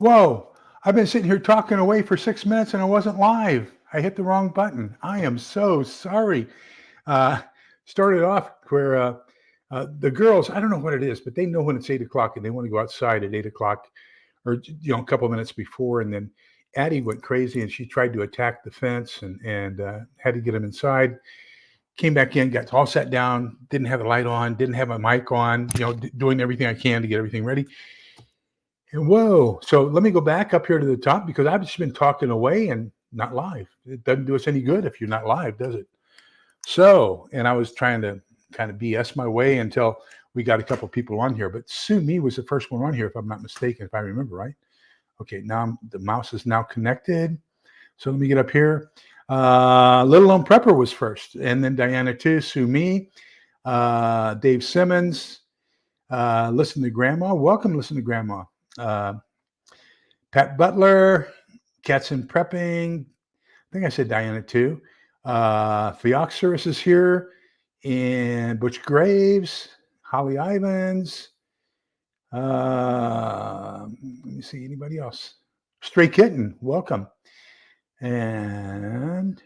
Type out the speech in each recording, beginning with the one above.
Whoa, I've been sitting here talking away for 6 minutes and I wasn't live. I hit the wrong button. I am so sorry. Uh, Started off where the girls, I don't know what it is, but they know when it's 8 o'clock and they want to go outside at 8 o'clock or, a couple of minutes before. And then Addie went crazy and she tried to attack the fence and had to get him inside. Came back in, got all sat down, didn't have the light on, didn't have my mic on, doing everything I can to get everything ready. And whoa. So let me go back up here to the top because I've just been talking away and not live. It doesn't do us any good if you're not live, does it? So, and I was trying to kind of BS my way until we got a couple of people on here. But Sue Me was the first one on here, if I'm not mistaken, if I remember right. Okay, now the mouse is now connected. So let me get up here. Little Lone Prepper was first, and then Diana too, Sue Me, Dave Simmons, Listen to Grandma. Welcome, Listen to Grandma. Pat Butler, Cats in Prepping. I think I said Diana too. Fioxerus is here, and Butch Graves, Holly Ivans. Let me see, anybody else? Stray Kitten, welcome. And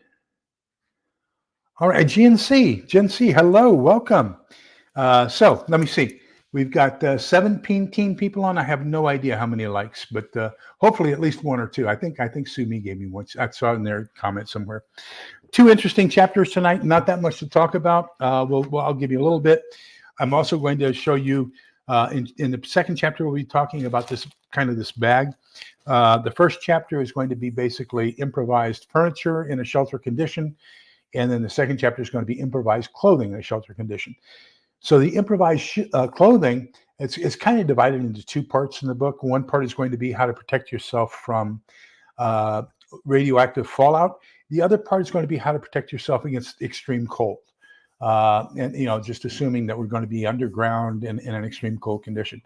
all right, Gen C, hello, welcome. So let me see. We've got 17 people on. I have no idea how many likes, but hopefully at least one or two. I think Sue Me gave me one. I saw in their comment somewhere. 2 interesting chapters tonight. Not that much to talk about. I'll give you a little bit. I'm also going to show you in the second chapter. We'll be talking about this bag. The first chapter is going to be basically improvised furniture in a shelter condition, and then the second chapter is going to be improvised clothing in a shelter condition. So the improvised clothing, it's kind of divided into 2 parts in the book. One part is going to be how to protect yourself from radioactive fallout. The other part is going to be how to protect yourself against extreme cold. And just assuming that we're going to be underground in an extreme cold condition.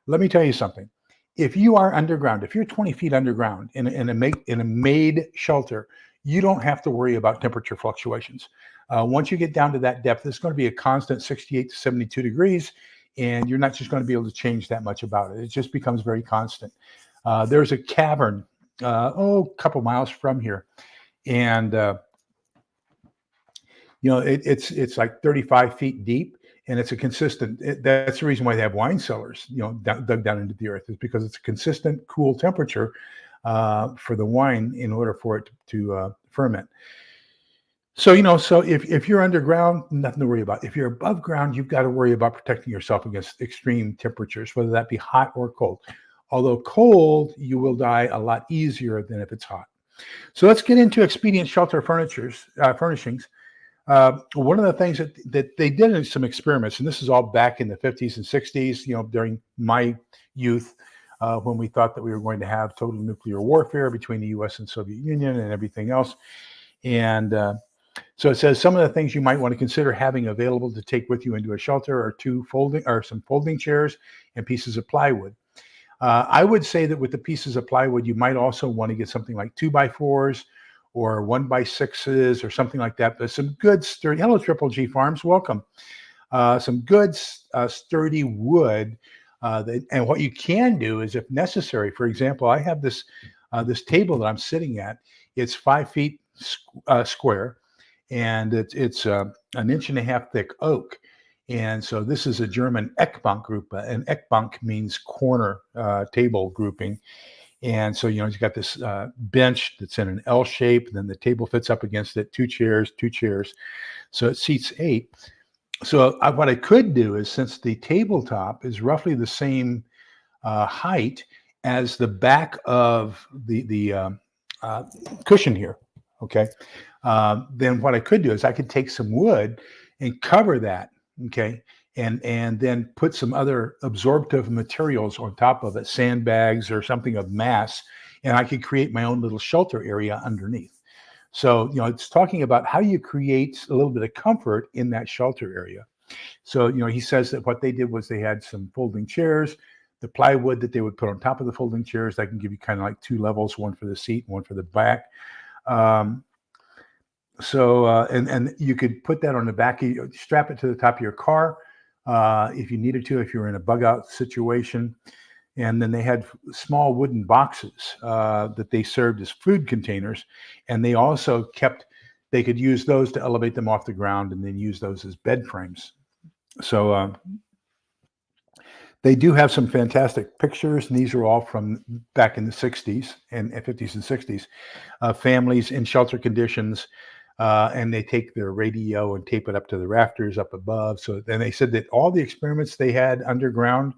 Let me tell you something. If you are underground, if you're 20 feet underground in a made shelter, you don't have to worry about temperature fluctuations. Once you get down to that depth, it's going to be a constant 68 to 72 degrees, and you're not just going to be able to change that much about it. It just becomes very constant. There's a cavern, a couple miles from here, and it's like 35 feet deep, and it's a consistent. That's the reason why they have wine cellars, dug down into the earth, is because it's a consistent cool temperature for the wine in order for it to ferment. So, if you're underground, nothing to worry about. If you're above ground, you've got to worry about protecting yourself against extreme temperatures, whether that be hot or cold. Although cold, you will die a lot easier than if it's hot. So let's get into Expedient Shelter Furnishings. One of the things that they did in some experiments, and this is all back in the 50s and 60s, during my youth, when we thought that we were going to have total nuclear warfare between the U.S. and Soviet Union and everything else. And so it says some of the things you might want to consider having available to take with you into a shelter are some folding chairs and pieces of plywood. I would say that with the pieces of plywood, you might also want to get something like 2x4s or 1x6s or something like that. But some good sturdy, hello Triple G Farms, welcome. Some good sturdy wood. And what you can do is, if necessary, for example, I have this table that I'm sitting at. It's 5 feet square, and it's an 1.5 inch thick oak. And so this is a German Eckbank group. And Eckbank means corner table grouping. And so, you've got this bench that's in an L shape, and then the table fits up against it, 2 chairs. So it seats 8. So what I could do is, since the tabletop is roughly the same height as the back of the cushion here, okay, then what I could do is I could take some wood and cover that, okay, and then put some other absorptive materials on top of it, sandbags or something of mass, and I could create my own little shelter area underneath. So, it's talking about how you create a little bit of comfort in that shelter area. So, he says that what they did was they had some folding chairs, the plywood that they would put on top of the folding chairs. That can give you kind of like 2 levels, one for the seat, one for the back. And you could put that on the back, strap it to the top of your car if you needed to, if you're in a bug out situation. And then they had small wooden boxes that they served as food containers. And they also they could use those to elevate them off the ground and then use those as bed frames. So they do have some fantastic pictures, and these are all from back in the 60s and 50s and 60s. Families in shelter conditions, and they take their radio and tape it up to the rafters up above. So then they said that all the experiments they had underground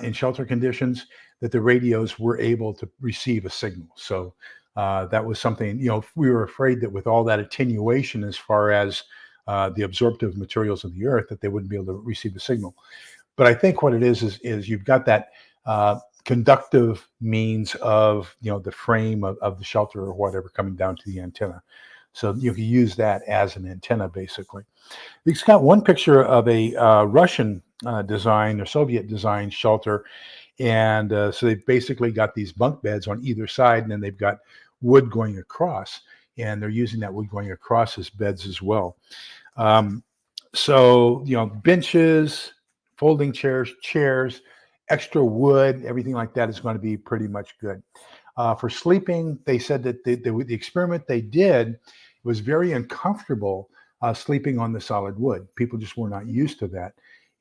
in shelter conditions, that the radios were able to receive a signal. So that was something, we were afraid that with all that attenuation as far as the absorptive materials of the earth, that they wouldn't be able to receive a signal. But I think what it is you've got that conductive means of, the frame of the shelter or whatever coming down to the antenna. So you can use that as an antenna, basically. It's got one picture of a Russian design or Soviet design shelter. And so they've basically got these bunk beds on either side, and then they've got wood going across. And they're using that wood going across as beds as well. So, benches, folding chairs, extra wood, everything like that is going to be pretty much good. For sleeping, they said that the experiment they did was very uncomfortable sleeping on the solid wood. People just were not used to that.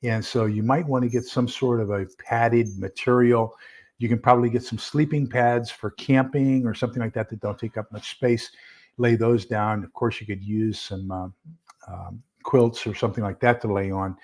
And so you might want to get some sort of a padded material. You can probably get some sleeping pads for camping or something like that don't take up much space. Lay those down. Of course, you could use some quilts or something like that to lay on.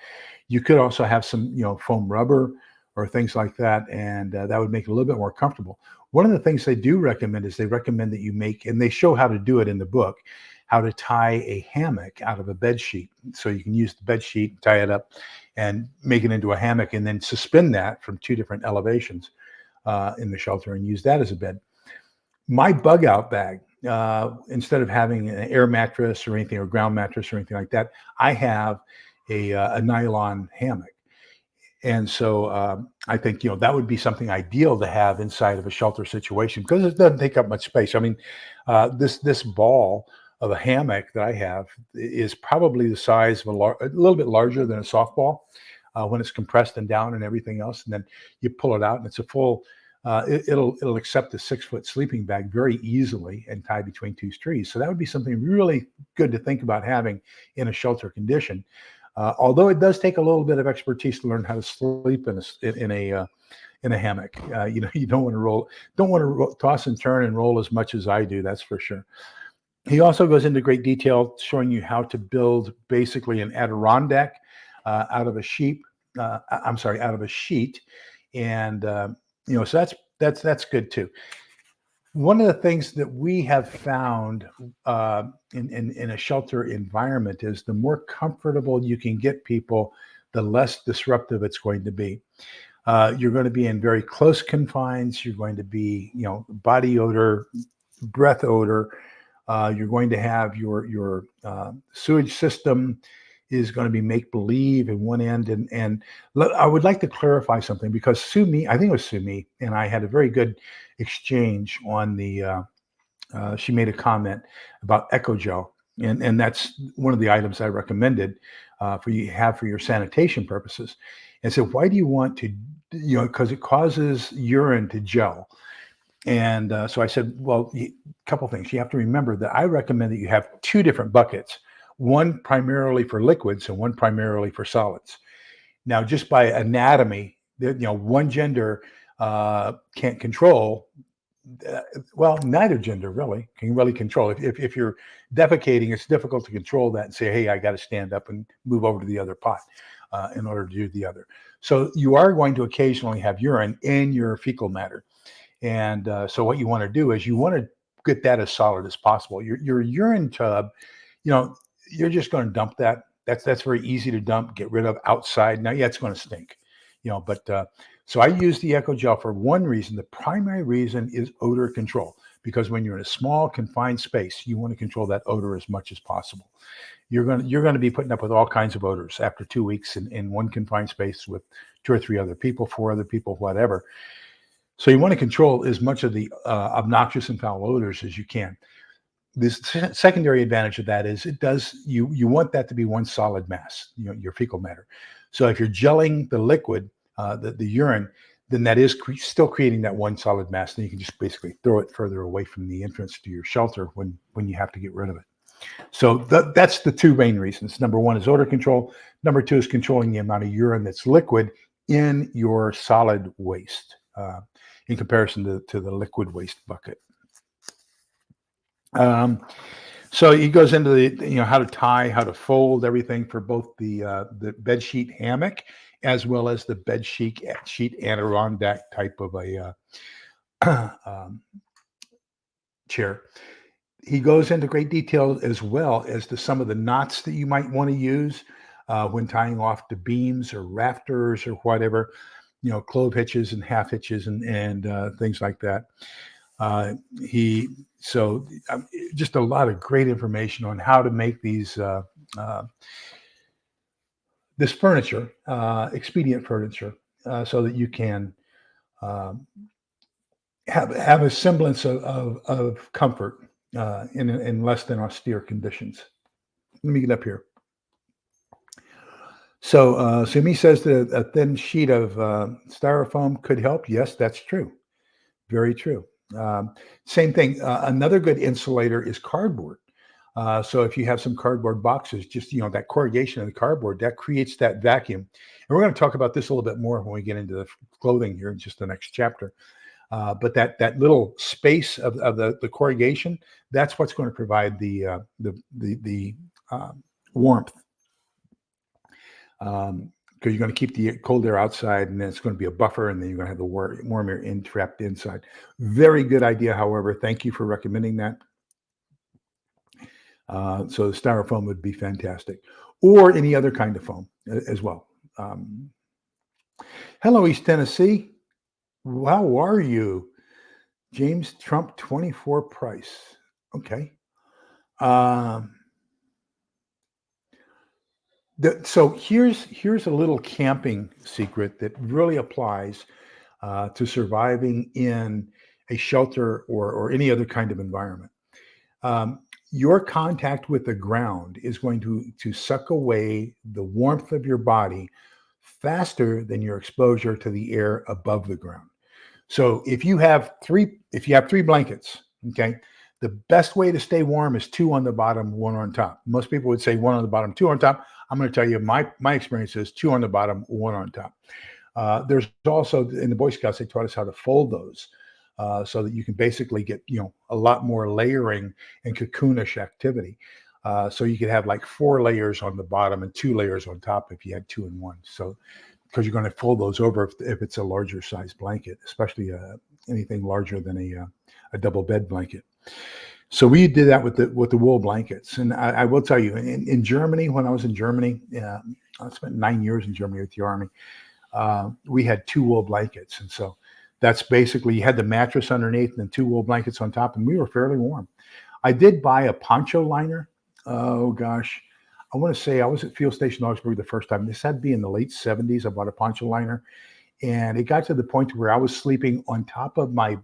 You could also have some, foam rubber or things like that, and that would make it a little bit more comfortable. One of the things they do recommend is they recommend that you make, and they show how to do it in the book, how to tie a hammock out of a bed sheet. So you can use the bed sheet, tie it up, and make it into a hammock, and then suspend that from 2 different elevations in the shelter and use that as a bed. My bug out bag, instead of having an air mattress or anything, or ground mattress or anything like that, I have a nylon hammock. And so I think, that would be something ideal to have inside of a shelter situation because it doesn't take up much space. I mean, this ball of a hammock that I have is probably the size of a little bit larger than a softball when it's compressed and down and everything else. And then you pull it out and it's a full, it'll accept a 6-foot sleeping bag very easily and tie between 2 trees. So that would be something really good to think about having in a shelter condition. Although it does take a little bit of expertise to learn how to sleep in a hammock. You don't want to toss and turn and roll as much as I do. That's for sure. He also goes into great detail showing you how to build basically an Adirondack out of a sheet. And so that's good too. One of the things that we have found in a shelter environment is the more comfortable you can get people, the less disruptive it's going to be. You're going to be in very close confines. You're going to be, body odor, breath odor. You're going to have your sewage system is going to be make-believe in one end. And I would like to clarify something because I think it was Sumi, and I had a very good exchange on she made a comment about EcoGel. And that's one of the items I recommended for your sanitation purposes. And so why do you want to, because it causes urine to gel. And so I said, well, a couple things. You have to remember that I recommend that you have 2 different buckets, one primarily for liquids and one primarily for solids. Now, just by anatomy, one gender can't control. Well, neither gender really can control. If you're defecating, it's difficult to control that and say, hey, I got to stand up and move over to the other pot in order to do the other. So you are going to occasionally have urine in your fecal matter. And so what you want to do is you want to get that as solid as possible. Your urine tub, you're just going to dump that. That's very easy to dump, get rid of outside. Now, yeah, it's going to stink, but so I use the EcoGel for one reason. The primary reason is odor control, because when you're in a small confined space, you want to control that odor as much as possible. You're going to be putting up with all kinds of odors after 2 weeks in one confined space with 2 or 3 other people, 4 other people, whatever. So you want to control as much of the obnoxious and foul odors as you can. This secondary advantage of that is you want that to be one solid mass, your fecal matter. So if you're gelling the liquid, the urine, then that is still creating that one solid mass. Then you can just basically throw it further away from the entrance to your shelter when you have to get rid of it. So that's the two main reasons. Number one is odor control. Number two is controlling the amount of urine that's liquid in your solid waste in comparison to the liquid waste bucket. So he goes into the how to tie, how to fold everything for both the bed sheet hammock as well as the bed sheet Adirondack type of a chair. He goes into great detail as well as to some of the knots that you might want to use when tying off the beams or rafters or whatever, clove hitches and half hitches and things like that. Just a lot of great information on how to make these this furniture, Expedient furniture, so that you can have a semblance of comfort in less than austere conditions. Let me get up here. So Sumi says that a thin sheet of styrofoam could help. Yes, that's true. Very true. Same thing. Another good insulator is cardboard. So if you have some cardboard boxes, just that corrugation of the cardboard, that creates that vacuum. And we're going to talk about this a little bit more when we get into the clothing here in just the next chapter. But that little space of the corrugation, that's what's going to provide the warmth. Because you're going to keep the cold air outside, and then it's going to be a buffer, and then you're going to have the warm air trapped inside. Very good idea, however. Thank you for recommending that. So the styrofoam would be fantastic, or any other kind of foam as well. Hello, East Tennessee. How are you? James Trump 24 Price. Okay. So here's a little camping secret that really applies to surviving in a shelter or any other kind of environment. Your contact with the ground is going to suck away the warmth of your body faster than your exposure to the air above the ground. So if you have three blankets, okay, the best way to stay warm is 2 on the bottom, 1 on top. Most people would say 1 on the bottom, 2 on top. I'm going to tell you my experience is 2 on the bottom, 1 on top. There's also in the Boy Scouts, they taught us how to fold those so that you can basically get a lot more layering and cocoonish activity. So you could have like 4 layers on the bottom and 2 layers on top if you had 2 and 1. So because you're going to fold those over if it's a larger size blanket, especially anything larger than a double bed blanket. So we did that with the wool blankets. And I will tell you, in Germany, when I was in Germany, I spent 9 years in Germany with the Army. We had 2 wool blankets. And so that's basically, you had the mattress underneath and then 2 wool blankets on top, and we were fairly warm. I did buy a poncho liner. Oh gosh. I want to say I was at Field Station Augsburg the first time. This had to be in the late 70s. I bought a poncho liner. And it got to the point where I was sleeping on top of my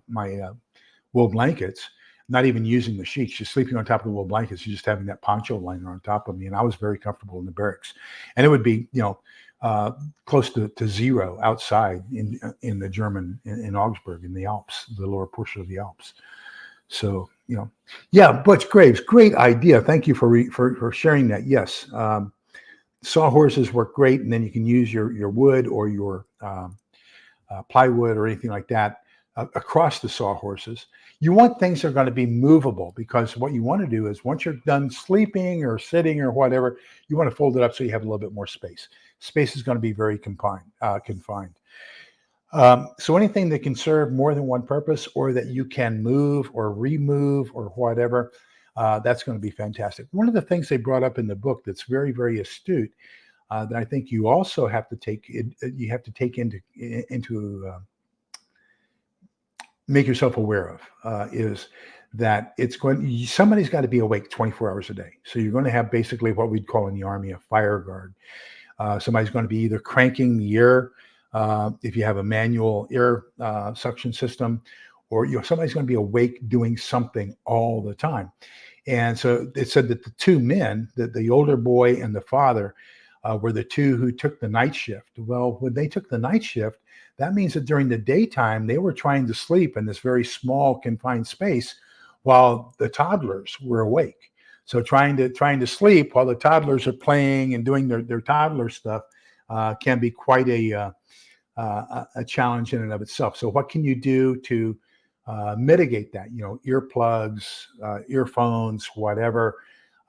wool blankets, not even using the sheets, just sleeping on top of the wool blankets, just having that poncho liner on top of me. And I was very comfortable in the barracks. And it would be, close to 0 outside in the German, in Augsburg, in the Alps, the lower portion of the Alps. So, yeah, Butch Graves, great idea. Thank you for sharing that. Yes. Sawhorses work great. And then you can use your wood or your plywood or anything like that across the sawhorses. You want things that are going to be movable, because what you want to do is once you're done sleeping or sitting or whatever, you want to fold it up so you have a little bit more space. Space is going to be very confined. So anything that can serve more than one purpose, or that you can move or remove or whatever, that's going to be fantastic. One of the things they brought up in the book that's very, very astute, that I think you also have to take into make yourself aware of, is that somebody's got to be awake 24 hours a day. So you're going to have basically what we'd call in the Army a fire guard. Somebody's going to be either cranking the air, if you have a manual air suction system, or somebody's going to be awake doing something all the time. And so it said that the 2 men, the older boy and the father, were the two who took the night shift. Well, when they took the night shift, that means that during the daytime, they were trying to sleep in this very small, confined space while the toddlers were awake. So trying to sleep while the toddlers are playing and doing their toddler stuff can be quite a challenge in and of itself. So what can you do to mitigate that? Earplugs, earphones, whatever.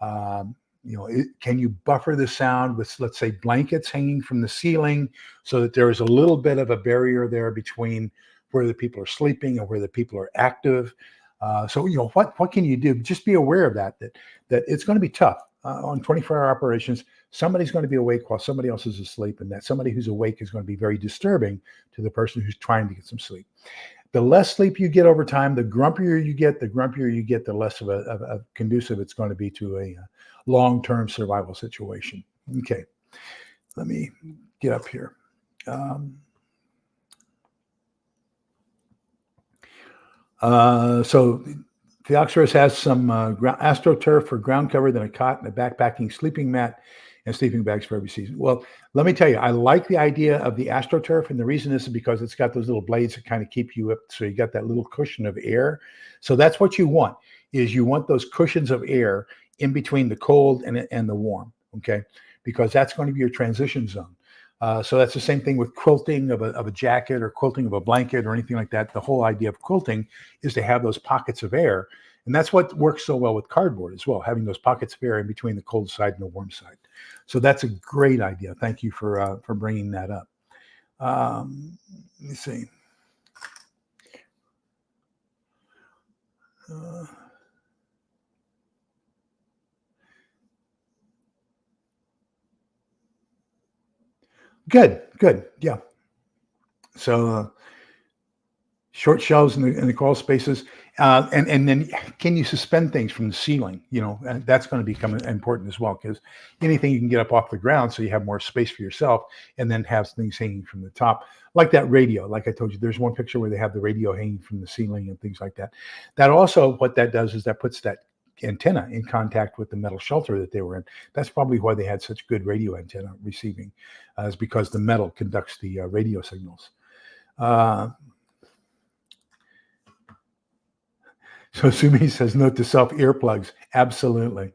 Can you buffer the sound with, let's say, blankets hanging from the ceiling so that there is a little bit of a barrier there between where the people are sleeping and where the people are active? So what can you do? Just be aware of that it's going to be tough on 24-hour operations. Somebody's going to be awake while somebody else is asleep, and that somebody who's awake is going to be very disturbing to the person who's trying to get some sleep. The less sleep you get over time, the grumpier you get, the less of a conducive it's going to be to a long-term survival situation. Okay, let me get up here. So Theoxorus has some AstroTurf for ground cover, then a cot and a backpacking sleeping mat and sleeping bags for every season. Well, let me tell you, I like the idea of the AstroTurf, and the reason is because it's got those little blades that kind of keep you up, so you got that little cushion of air. So that's what you want, is you want those cushions of air in between the cold and the warm, okay? Because that's going to be your transition zone. So that's the same thing with quilting of a jacket or quilting of a blanket or anything like that. The whole idea of quilting is to have those pockets of air. And that's what works so well with cardboard as well, having those pockets of air in between the cold side and the warm side. So that's a great idea. Thank you for bringing that up. Let me see. Good. Yeah. So short shelves in the crawl spaces, and then can you suspend things from the ceiling? And that's going to become important as well, because anything you can get up off the ground, so you have more space for yourself, and then have things hanging from the top, like that radio. Like I told you, there's one picture where they have the radio hanging from the ceiling and things like that. That also, what that does is that puts that antenna in contact with the metal shelter that they were in. That's probably why they had such good radio antenna receiving, is because the metal conducts the radio signals. So Sumi says, note to self, earplugs. Absolutely.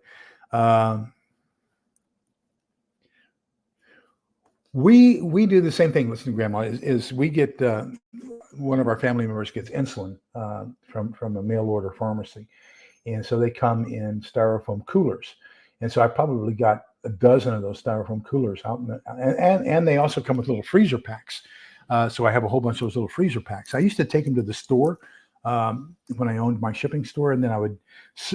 We do the same thing. Listen to Grandma, is we get one of our family members gets insulin from a mail order pharmacy. And so they come in styrofoam coolers. And so I probably got a dozen of those styrofoam coolers out and they also come with little freezer packs. So I have a whole bunch of those little freezer packs. I used to take them to the store when I owned my shipping store, and then I would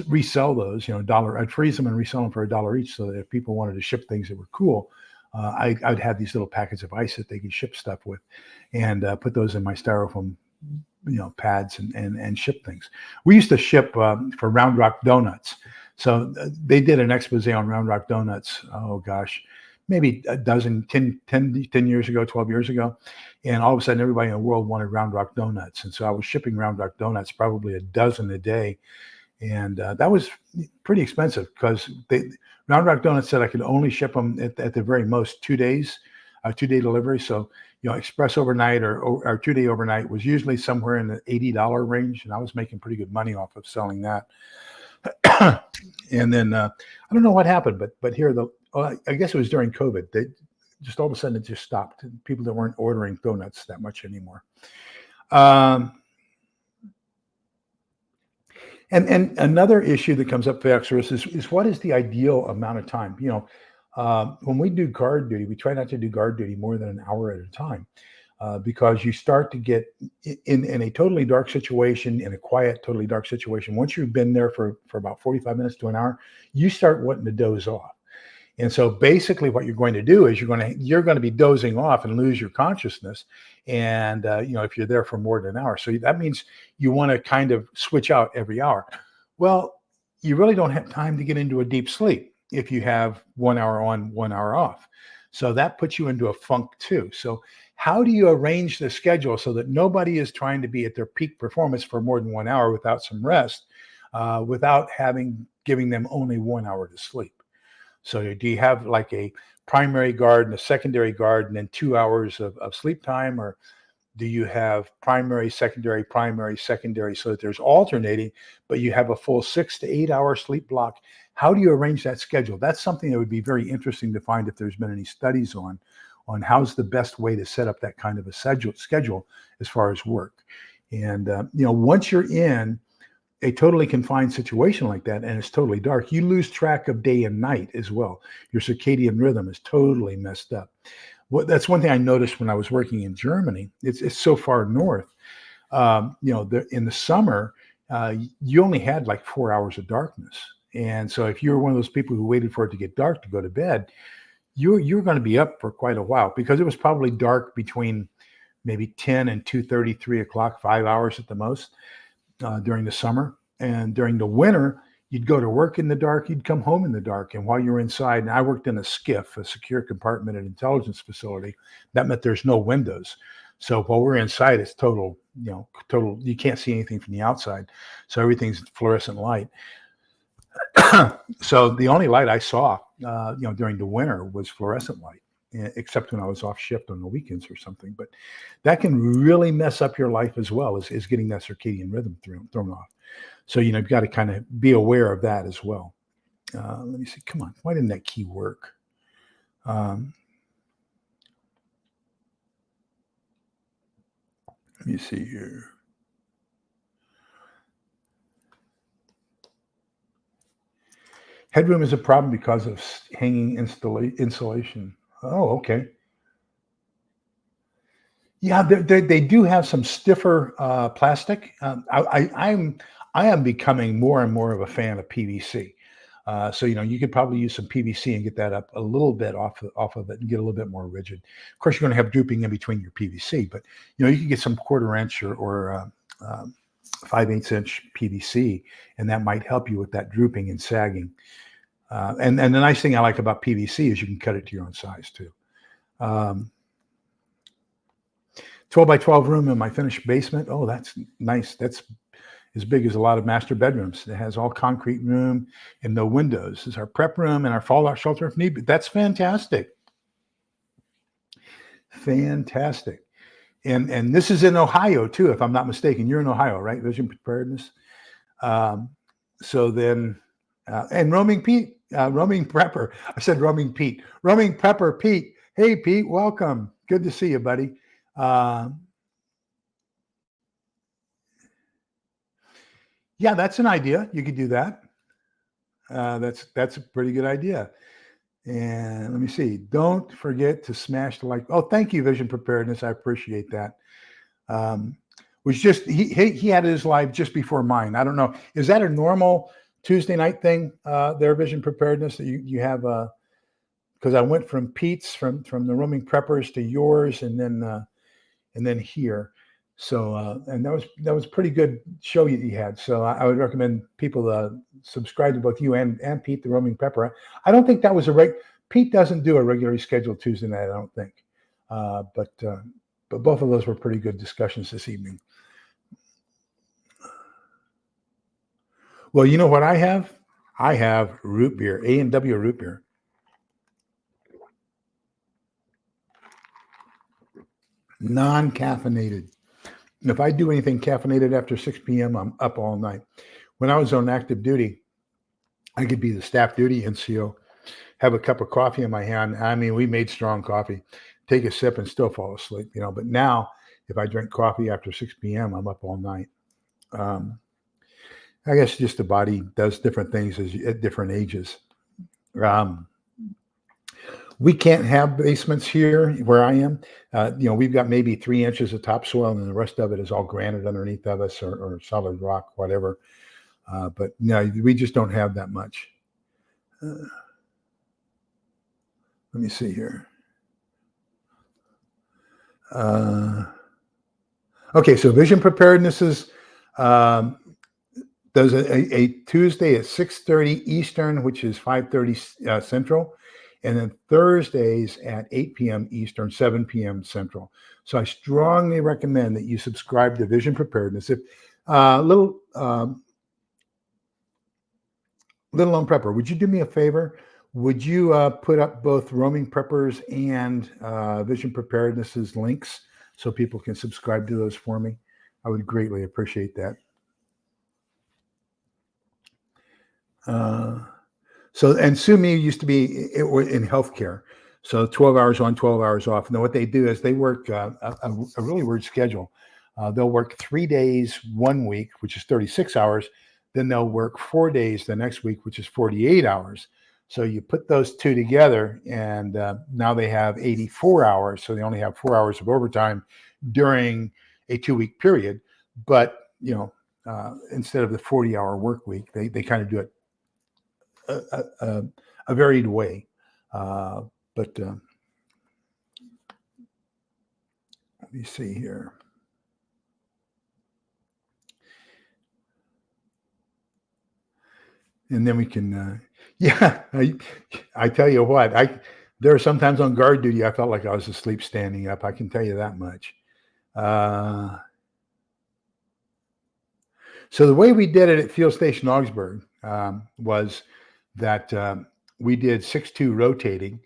resell those, $1. I'd freeze them and resell them for $1 each, so that if people wanted to ship things that were cool, I'd have these little packets of ice that they could ship stuff with, and put those in my styrofoam pads and ship things. We used to ship for Round Rock Donuts. So they did an expose on Round Rock Donuts. Oh gosh, maybe 10 years ago, 12 years ago. And all of a sudden everybody in the world wanted Round Rock Donuts. And so I was shipping Round Rock Donuts, probably a dozen a day. And that was pretty expensive, because Round Rock Donuts said I could only ship them at the very most 2 days, 2-day delivery. So, express overnight or 2-day overnight was usually somewhere in the $80 range. And I was making pretty good money off of selling that. And then I don't know what happened, but here, I guess it was during COVID. They just all of a sudden it just stopped. People that weren't ordering donuts that much anymore. And another issue that comes up for Exodus is what is the ideal amount of time? When we do guard duty, we try not to do guard duty more than an hour at a time, because you start to get in a totally dark situation, in a quiet, totally dark situation. Once you've been there for about 45 minutes to an hour, you start wanting to doze off. And so basically what you're going to do is you're going to be dozing off and lose your consciousness. And, if you're there for more than an hour, so that means you want to kind of switch out every hour. Well, you really don't have time to get into a deep sleep if you have 1 hour on, 1 hour off. So that puts you into a funk too. So how do you arrange the schedule so that nobody is trying to be at their peak performance for more than 1 hour without some rest, without giving them only 1 hour to sleep? So do you have like a primary guard and a secondary guard and then 2 hours of sleep time? Or do you have primary, secondary, so that there's alternating, but you have a full 6 to 8 hour sleep block? How do you arrange that schedule? That's something that would be very interesting to find if there's been any studies on how's the best way to set up that kind of a schedule as far as work. And, once you're in a totally confined situation like that and it's totally dark, you lose track of day and night as well. Your circadian rhythm is totally messed up. That's one thing I noticed when I was working in Germany. It's so far north. In the summer, you only had like 4 hours of darkness. And so if you're one of those people who waited for it to get dark to go to bed, you're going to be up for quite a while, because it was probably dark between maybe 10 and 2:30, 3 o'clock, 5 hours at the most during the summer. And during the winter, you'd go to work in the dark, you'd come home in the dark. And while you're inside, and I worked in a SCIF, a secure compartmented intelligence facility, that meant there's no windows. So while we're inside, it's total, you can't see anything from the outside. So everything's fluorescent light. So the only light I saw, during the winter was fluorescent light, except when I was off shift on the weekends or something. But that can really mess up your life as well, as getting that circadian rhythm thrown off. So, you've got to kind of be aware of that as well. Let me see. Come on. Why didn't that key work? Let me see here. Headroom is a problem because of hanging insulation. Oh, okay. Yeah, they do have some stiffer plastic. I am becoming more and more of a fan of PVC. So you could probably use some PVC and get that up a little bit off of it and get a little bit more rigid. Of course, you're going to have drooping in between your PVC, but you can get some 1/4 inch or 5/8 inch PVC, and that might help you with that drooping and sagging. And the nice thing I like about PVC is you can cut it to your own size too. 12 by 12 room in my finished basement. Oh, that's nice. That's as big as a lot of master bedrooms. It has all concrete room and no windows. It's our prep room and our fallout shelter if need be. That's fantastic. Fantastic. And this is in Ohio too, if I'm not mistaken. You're in Ohio, right? Vision preparedness. So then, and roaming prepper. I said roaming Pete. Roaming prepper Pete. Hey Pete, welcome. Good to see you, buddy. Yeah, that's an idea. You could do that. That's a pretty good idea. And let me see. Don't forget to smash the like. Oh, thank you, Vision Preparedness. I appreciate that. Was just he had his live just before mine. I don't know. Is that a normal Tuesday night thing? Their Vision Preparedness that you have. Because I went from Pete's from the roaming preppers to yours, and then here. So and that was pretty good show you had. So I would recommend people subscribe to both you and Pete, the roaming prepper. I don't think that was Pete doesn't do a regularly scheduled Tuesday night, I don't think. But both of those were pretty good discussions this evening. Well, you know what I have? I have root beer, A&W root beer. Non-caffeinated. If I do anything caffeinated after 6 p.m., I'm up all night. When I was on active duty, I could be the staff duty NCO, have a cup of coffee in my hand. I mean, we made strong coffee, take a sip and still fall asleep, But now, if I drink coffee after 6 p.m., I'm up all night. I guess just the body does different things at different ages. We can't have basements here where I am. We've got maybe 3 inches of topsoil, and the rest of it is all granite underneath of us or solid rock, whatever. But no, we just don't have that much. Let me see here. Okay, so Vision Preparedness is does a Tuesday at 6:30 Eastern, which is 5:30 Central. And then Thursdays at 8 p.m. Eastern, 7 p.m. Central. So I strongly recommend that you subscribe to Vision Preparedness. If little known prepper, would you do me a favor? Would you put up both roaming preppers and vision preparedness's links so people can subscribe to those for me? I would greatly appreciate that. And Sumi used to be in healthcare. So 12 hours on, 12 hours off. And then what they do is they work a really weird schedule. They'll work 3 days one week, which is 36 hours. Then they'll work 4 days the next week, which is 48 hours. So you put those two together, and now they have 84 hours. So they only have 4 hours of overtime during a 2-week period. But, instead of the 40-hour work week, they kind of do it a varied way. But let me see here. And then we can, I tell you what, there are sometimes on guard duty, I felt like I was asleep standing up. I can tell you that much. So the way we did it at Field Station Augsburg was that we did 6-2 rotating.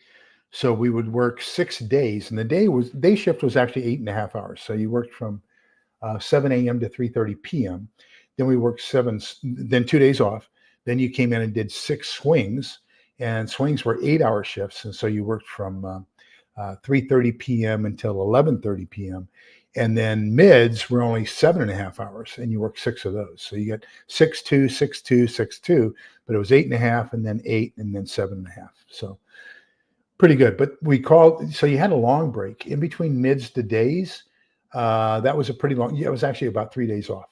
So we would work 6 days, and the day shift was actually 8.5 hours. So you worked from 7 a.m. to 3:30 p.m. Then we worked 2 days off. Then you came in and did 6 swings, and swings were 8-hour shifts. And so you worked from 3:30 p.m. until 11:30 p.m. And then mids were only 7.5 hours, and you worked 6 of those. So you get 6-2, 6-2, 6-2, but it was 8.5, and then 8, and then 7.5. So pretty good. But so you had a long break in between mids to days. That was a pretty long. Yeah, it was actually about 3 days off.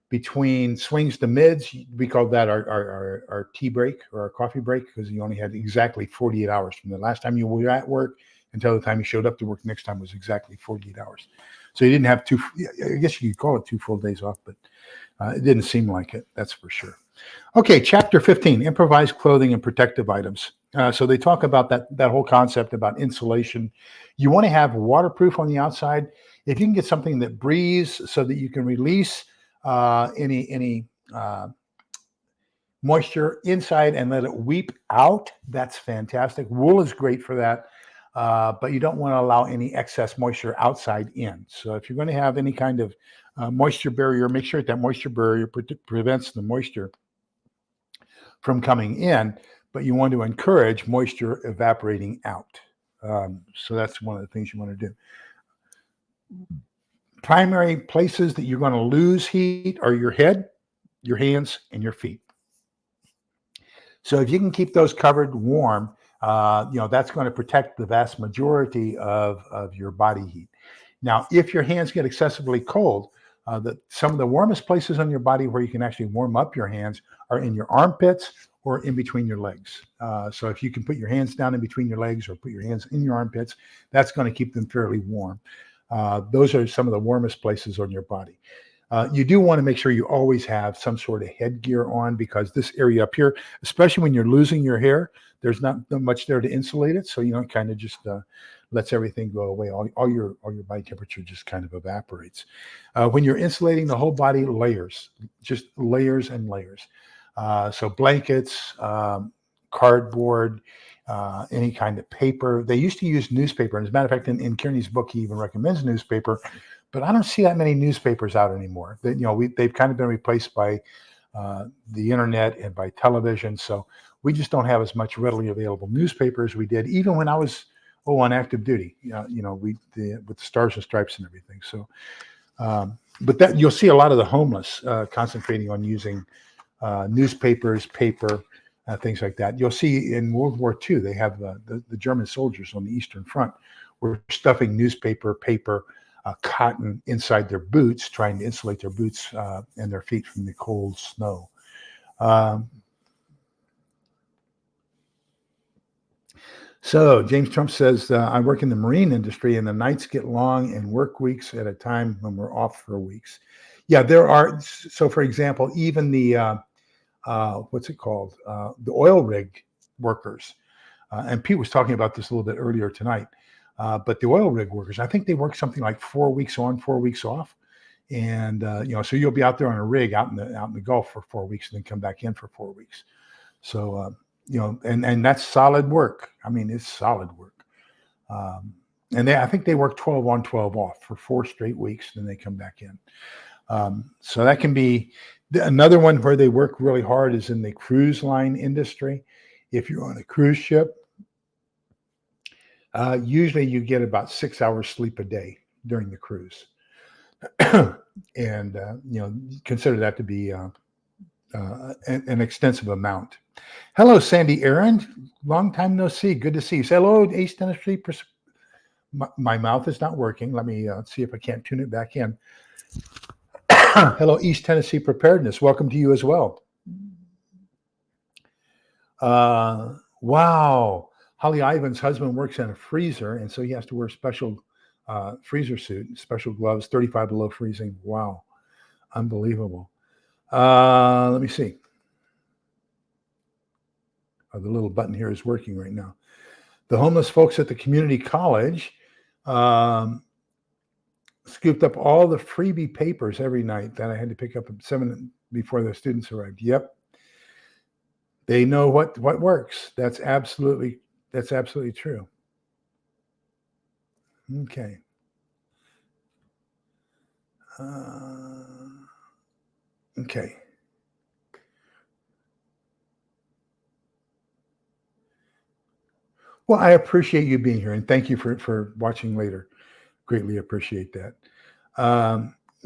Between swings to mids, we called that our tea break or our coffee break, because you only had exactly 48 hours from the last time you were at work until the time you showed up to work next time was exactly 48 hours. So you didn't have I guess you could call it 2 full days off, but it didn't seem like it. That's for sure. Okay, chapter 15, improvised clothing and protective items. So they talk about that whole concept about insulation. You want to have waterproof on the outside. If you can get something that breathes so that you can release any moisture inside and let it weep out, that's fantastic. Wool is great for that, but you don't want to allow any excess moisture outside in. So if you're going to have any kind of moisture barrier, make sure that moisture barrier prevents the moisture from coming in, but you want to encourage moisture evaporating out. So that's one of the things you want to do. Primary places that you're going to lose heat are your head, your hands, and your feet. So if you can keep those covered warm, that's going to protect the vast majority of your body heat. Now, if your hands get excessively cold, some of the warmest places on your body where you can actually warm up your hands are in your armpits or in between your legs. So if you can put your hands down in between your legs or put your hands in your armpits, that's going to keep them fairly warm. Those are some of the warmest places on your body. You do want to make sure you always have some sort of headgear on, because this area up here, especially when you're losing your hair, there's not much there to insulate it. So, it kind of just lets everything go away. All your body temperature just kind of evaporates. When you're insulating the whole body, layers, just layers and layers. So blankets, cardboard, any kind of paper. They used to use newspaper. And as a matter of fact, in Kearny's book, he even recommends newspaper, but I don't see that many newspapers out anymore. They've kind of been replaced by the internet and by television. So we just don't have as much readily available newspaper as we did, even when I was on active duty, with the Stars and Stripes and everything. So, but that you'll see a lot of the homeless concentrating on using newspapers, paper, things like that. You'll see in World War II, they have the German soldiers on the Eastern Front were stuffing newspaper, paper, cotton inside their boots, trying to insulate their boots and their feet from the cold snow. So James Trump says, I work in the marine industry and the nights get long and work weeks at a time when we're off for weeks. Yeah, there are. So for example, even the, what's it called? The oil rig workers. And Pete was talking about this a little bit earlier tonight. But the oil rig workers, I think they work something like 4 weeks on, 4 weeks off. And, so you'll be out there on a rig out in the Gulf for 4 weeks and then come back in for 4 weeks. So, and that's solid work. I mean, it's solid work. And I think they work 12 on, 12 off for 4 straight weeks, then they come back in. So that can be another one where they work really hard is in the cruise line industry. If you're on a cruise ship, usually you get about 6 hours sleep a day during the cruise. And, consider that to be an extensive amount. Hello, Sandy Aaron. Long time no see. Good to see you. Say hello, East Tennessee. My mouth is not working. Let me see if I can't tune it back in. Hello, East Tennessee Preparedness. Welcome to you as well. Wow. Holly Ivan's husband works in a freezer, and so he has to wear special freezer suit, special gloves, 35 below freezing. Wow. Unbelievable. Let me see. The little button here is working right now. The homeless folks at the community college scooped up all the freebie papers every night that I had to pick up at 7 before the students arrived. Yep. They know what works. That's absolutely true. Okay. Okay. Well, I appreciate you being here, and thank you for watching later. Greatly appreciate that.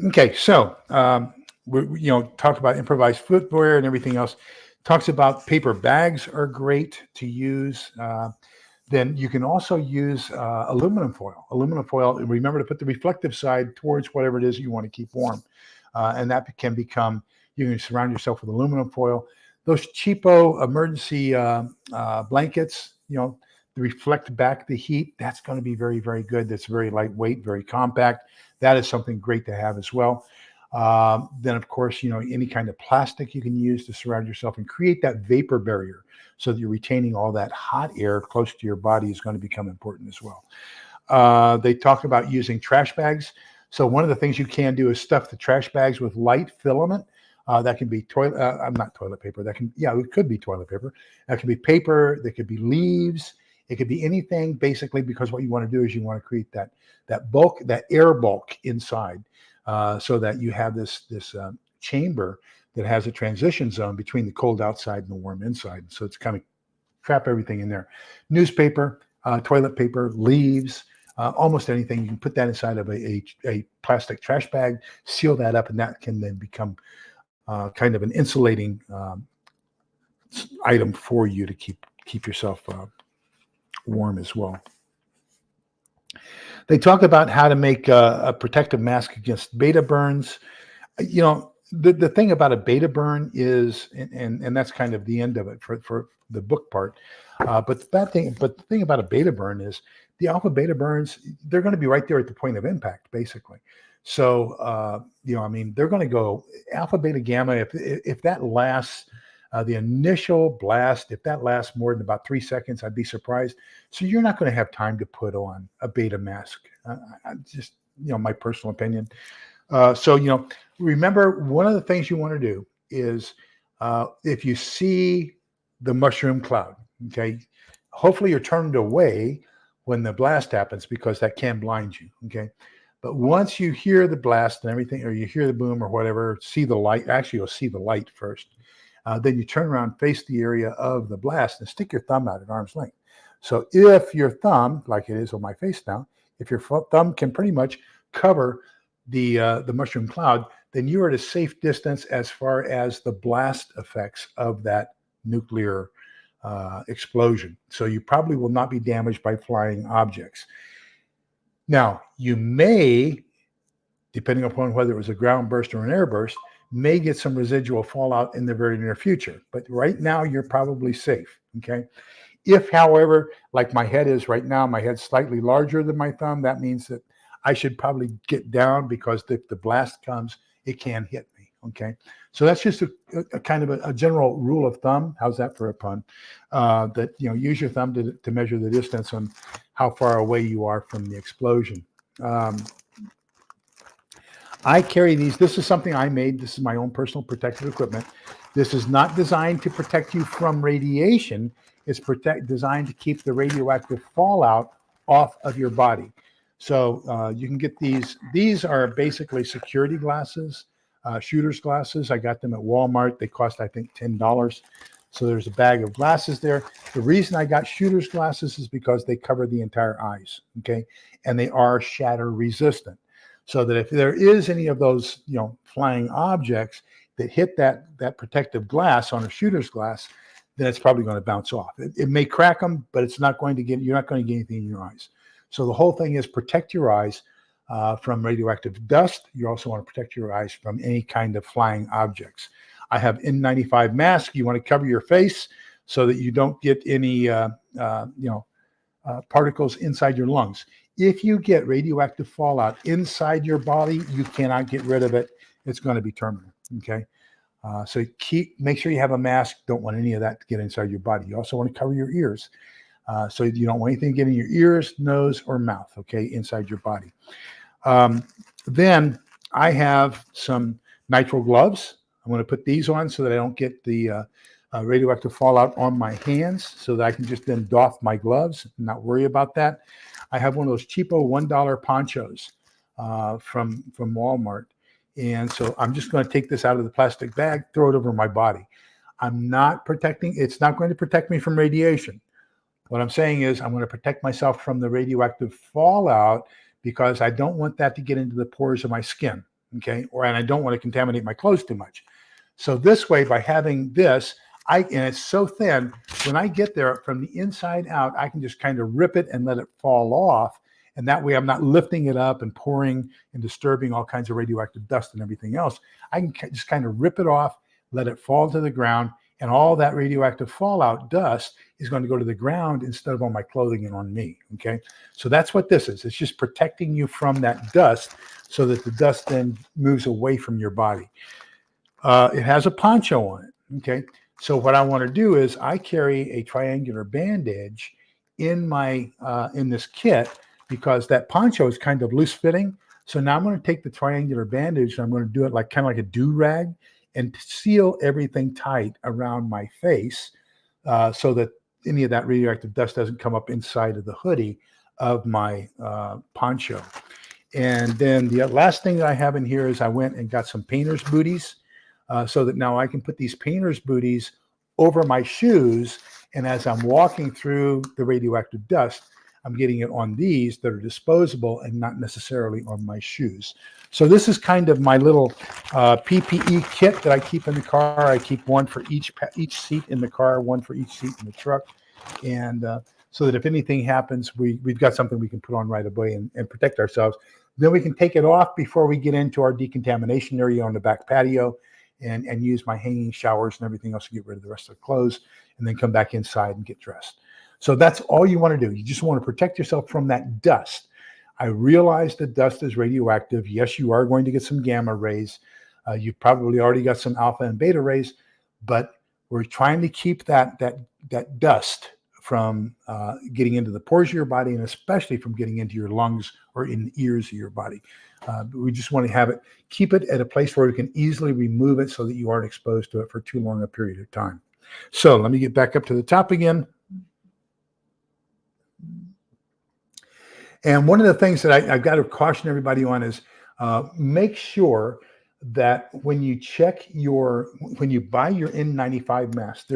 Okay, so we talk about improvised footwear and everything else. Talks about paper bags are great to use. Then you can also use aluminum foil. Aluminum foil, remember to put the reflective side towards whatever it is you want to keep warm. And that can become, you can surround yourself with aluminum foil. Those cheapo emergency blankets, reflect back the heat. That's going to be very, very good. That's very lightweight, very compact. That is something great to have as well. Then, of course, any kind of plastic you can use to surround yourself and create that vapor barrier so that you're retaining all that hot air close to your body is going to become important as well. They talk about using trash bags. So one of the things you can do is stuff the trash bags with light filament. That can be not toilet paper. It could be toilet paper. That could be paper. That could be leaves. It could be anything, basically, because what you want to do is you want to create that bulk, that air bulk inside, so that you have this chamber that has a transition zone between the cold outside and the warm inside. So it's kind of trap everything in there. Newspaper, toilet paper, leaves, almost anything. You can put that inside of a plastic trash bag, seal that up, and that can then become kind of an insulating item for you to keep yourself warm as well. They talk about how to make a protective mask against beta burns. The thing about a beta burn is, and that's kind of the end of it for the book part. But the thing about a beta burn is the alpha beta burns, they're going to be right there at the point of impact, basically. So, they're going to go alpha, beta, gamma. If that lasts, the initial blast, if that lasts more than about 3 seconds, I'd be surprised. So you're not going to have time to put on a beta mask. Just, my personal opinion. So, remember, one of the things you want to do is if you see the mushroom cloud, okay, hopefully you're turned away when the blast happens because that can blind you, okay? But once you hear the blast and everything, or you hear the boom or whatever, see the light, actually you'll see the light first. Then you turn around, face the area of the blast, and stick your thumb out at arm's length. So if your thumb, like it is on my face now, if your thumb can pretty much cover the mushroom cloud, then you are at a safe distance as far as the blast effects of that nuclear explosion. So you probably will not be damaged by flying objects. Now, you may, depending upon whether it was a ground burst or an air burst, may get some residual fallout in the very near future. But right now, you're probably safe, okay? If, however, like my head is right now, my head's slightly larger than my thumb, that means that I should probably get down because if the blast comes, it can hit me, okay? So that's just a kind of a general rule of thumb. How's that for a pun? That, use your thumb to measure the distance on how far away you are from the explosion. I carry these. This is something I made. This is my own personal protective equipment. This is not designed to protect you from radiation. It's designed to keep the radioactive fallout off of your body. So you can get these. These are basically security glasses, shooter's glasses. I got them at Walmart. They cost, I think, $10. So there's a bag of glasses there. The reason I got shooter's glasses is because they cover the entire eyes, okay? And they are shatter resistant. So that if there is any of those, flying objects that hit that protective glass on a shooter's glass, then it's probably going to bounce off. It may crack them, but it's not going to you're not going to get anything in your eyes. So the whole thing is protect your eyes from radioactive dust. You also want to protect your eyes from any kind of flying objects. I have N95 mask. You want to cover your face so that you don't get any, particles inside your lungs. If you get radioactive fallout inside your body, you cannot get rid of it. It's going to be terminal. Okay. So make sure you have a mask. Don't want any of that to get inside your body. You also want to cover your ears. So you don't want anything to get in your ears, nose, or mouth, okay, inside your body. Then I have some nitrile gloves. I'm going to put these on so that I don't get the radioactive fallout on my hands, so that I can just then doff my gloves and not worry about that. I have one of those cheapo $1 ponchos from Walmart. And so I'm just going to take this out of the plastic bag, throw it over my body. I'm not protecting, it's not going to protect me from radiation. What I'm saying is I'm going to protect myself from the radioactive fallout because I don't want that to get into the pores of my skin, okay? And I don't want to contaminate my clothes too much. So this way, by having this, and it's so thin, when I get there from the inside out, I can just kind of rip it and let it fall off. And that way I'm not lifting it up and pouring and disturbing all kinds of radioactive dust and everything else. I can just kind of rip it off, let it fall to the ground, and all that radioactive fallout dust is going to go to the ground instead of on my clothing and on me, okay? So that's what this is. It's just protecting you from that dust so that the dust then moves away from your body. It has a poncho on it, okay? So what I want to do is I carry a triangular bandage in this kit because that poncho is kind of loose fitting. So now I'm going to take the triangular bandage and I'm going to do it kind of like a do-rag and seal everything tight around my face so that any of that radioactive dust doesn't come up inside of the hoodie of my poncho. And then the last thing that I have in here is I went and got some painter's booties so that now I can put these painter's booties over my shoes. And as I'm walking through the radioactive dust, I'm getting it on these that are disposable and not necessarily on my shoes. So this is kind of my little PPE kit that I keep in the car. I keep one for each seat in the car, one for each seat in the truck. And so that if anything happens, we've got something we can put on right away and protect ourselves. Then we can take it off before we get into our decontamination area on the back patio and use my hanging showers and everything else to get rid of the rest of the clothes and then come back inside and get dressed. So that's all you want to do. You just want to protect yourself from that dust. I realize that dust is radioactive. Yes, you are going to get some gamma rays. You've probably already got some alpha and beta rays, but we're trying to keep that dust from getting into the pores of your body and especially from getting into your lungs or in the ears of your body. We just want to keep it at a place where we can easily remove it so that you aren't exposed to it for too long a period of time. So let me get back up to the top again. And one of the things that I've got to caution everybody on is make sure that when you buy your N95 mask,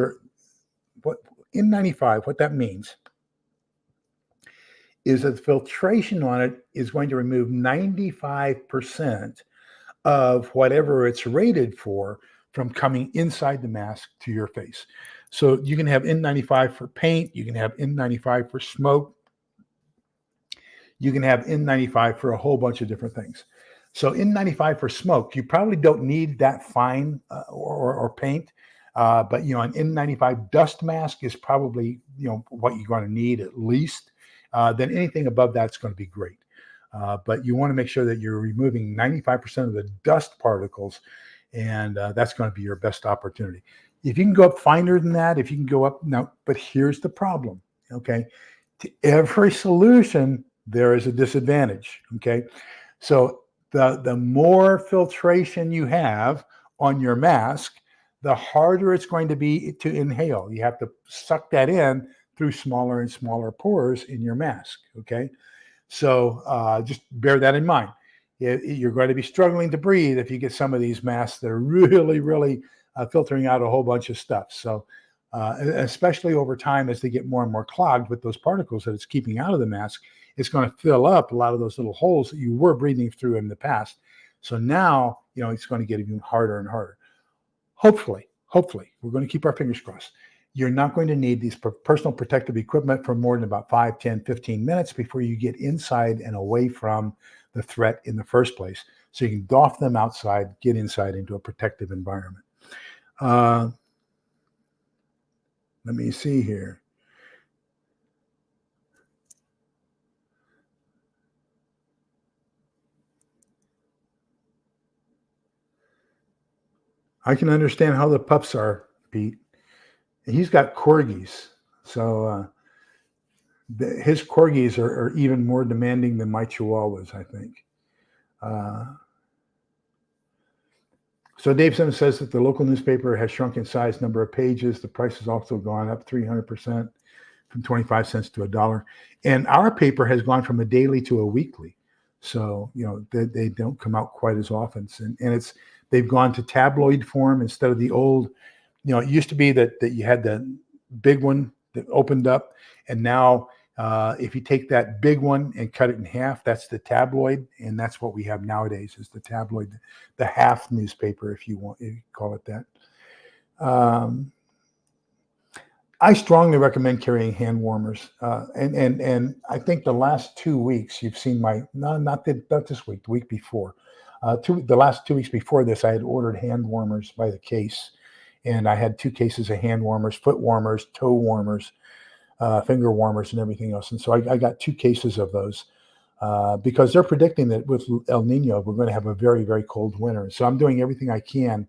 N95, what that means is that the filtration on it is going to remove 95% of whatever it's rated for from coming inside the mask to your face. So you can have N95 for paint, you can have N95 for smoke, you can have N95 for a whole bunch of different things. So N95 for smoke, you probably don't need that fine or paint, but an N95 dust mask is probably what you're going to need at least. Then anything above that's going to be great. But you want to make sure that you're removing 95% of the dust particles, and that's going to be your best opportunity. If you can go up finer than that, if you can go up now, but here's the problem, okay? To every solution, there is a disadvantage, okay? So the more filtration you have on your mask, the harder it's going to be to inhale. You have to suck that in through smaller and smaller pores in your mask. Okay. So just bear that in mind. You're going to be struggling to breathe if you get some of these masks that are really, really filtering out a whole bunch of stuff. So especially over time, as they get more and more clogged with those particles that it's keeping out of the mask, it's going to fill up a lot of those little holes that you were breathing through in the past. So now, it's going to get even harder and harder. Hopefully, we're going to keep our fingers crossed. You're not going to need these personal protective equipment for more than about 5, 10, 15 minutes before you get inside and away from the threat in the first place. So you can doff them outside, get inside into a protective environment. Let me see here. I can understand how the pups are, Pete. He's got corgis. So his corgis are even more demanding than my chihuahuas, I think. So Dave Simmons says that the local newspaper has shrunk in size, number of pages. The price has also gone up 300% from 25 cents to $1. And our paper has gone from a daily to a weekly. So, they don't come out quite as often. And they've gone to tabloid form instead of the old, it used to be that you had the big one that opened up. And now if you take that big one and cut it in half, that's the tabloid. And that's what we have nowadays is the tabloid, the half newspaper, if you call it that. I strongly recommend carrying hand warmers. And I think the last 2 weeks you've seen not this week, the week before. The last 2 weeks before this, I had ordered hand warmers by the case. And I had 2 cases of hand warmers, foot warmers, toe warmers, finger warmers, and everything else. And so I got 2 cases of those because they're predicting that with El Nino, we're going to have a very, very cold winter. So I'm doing everything I can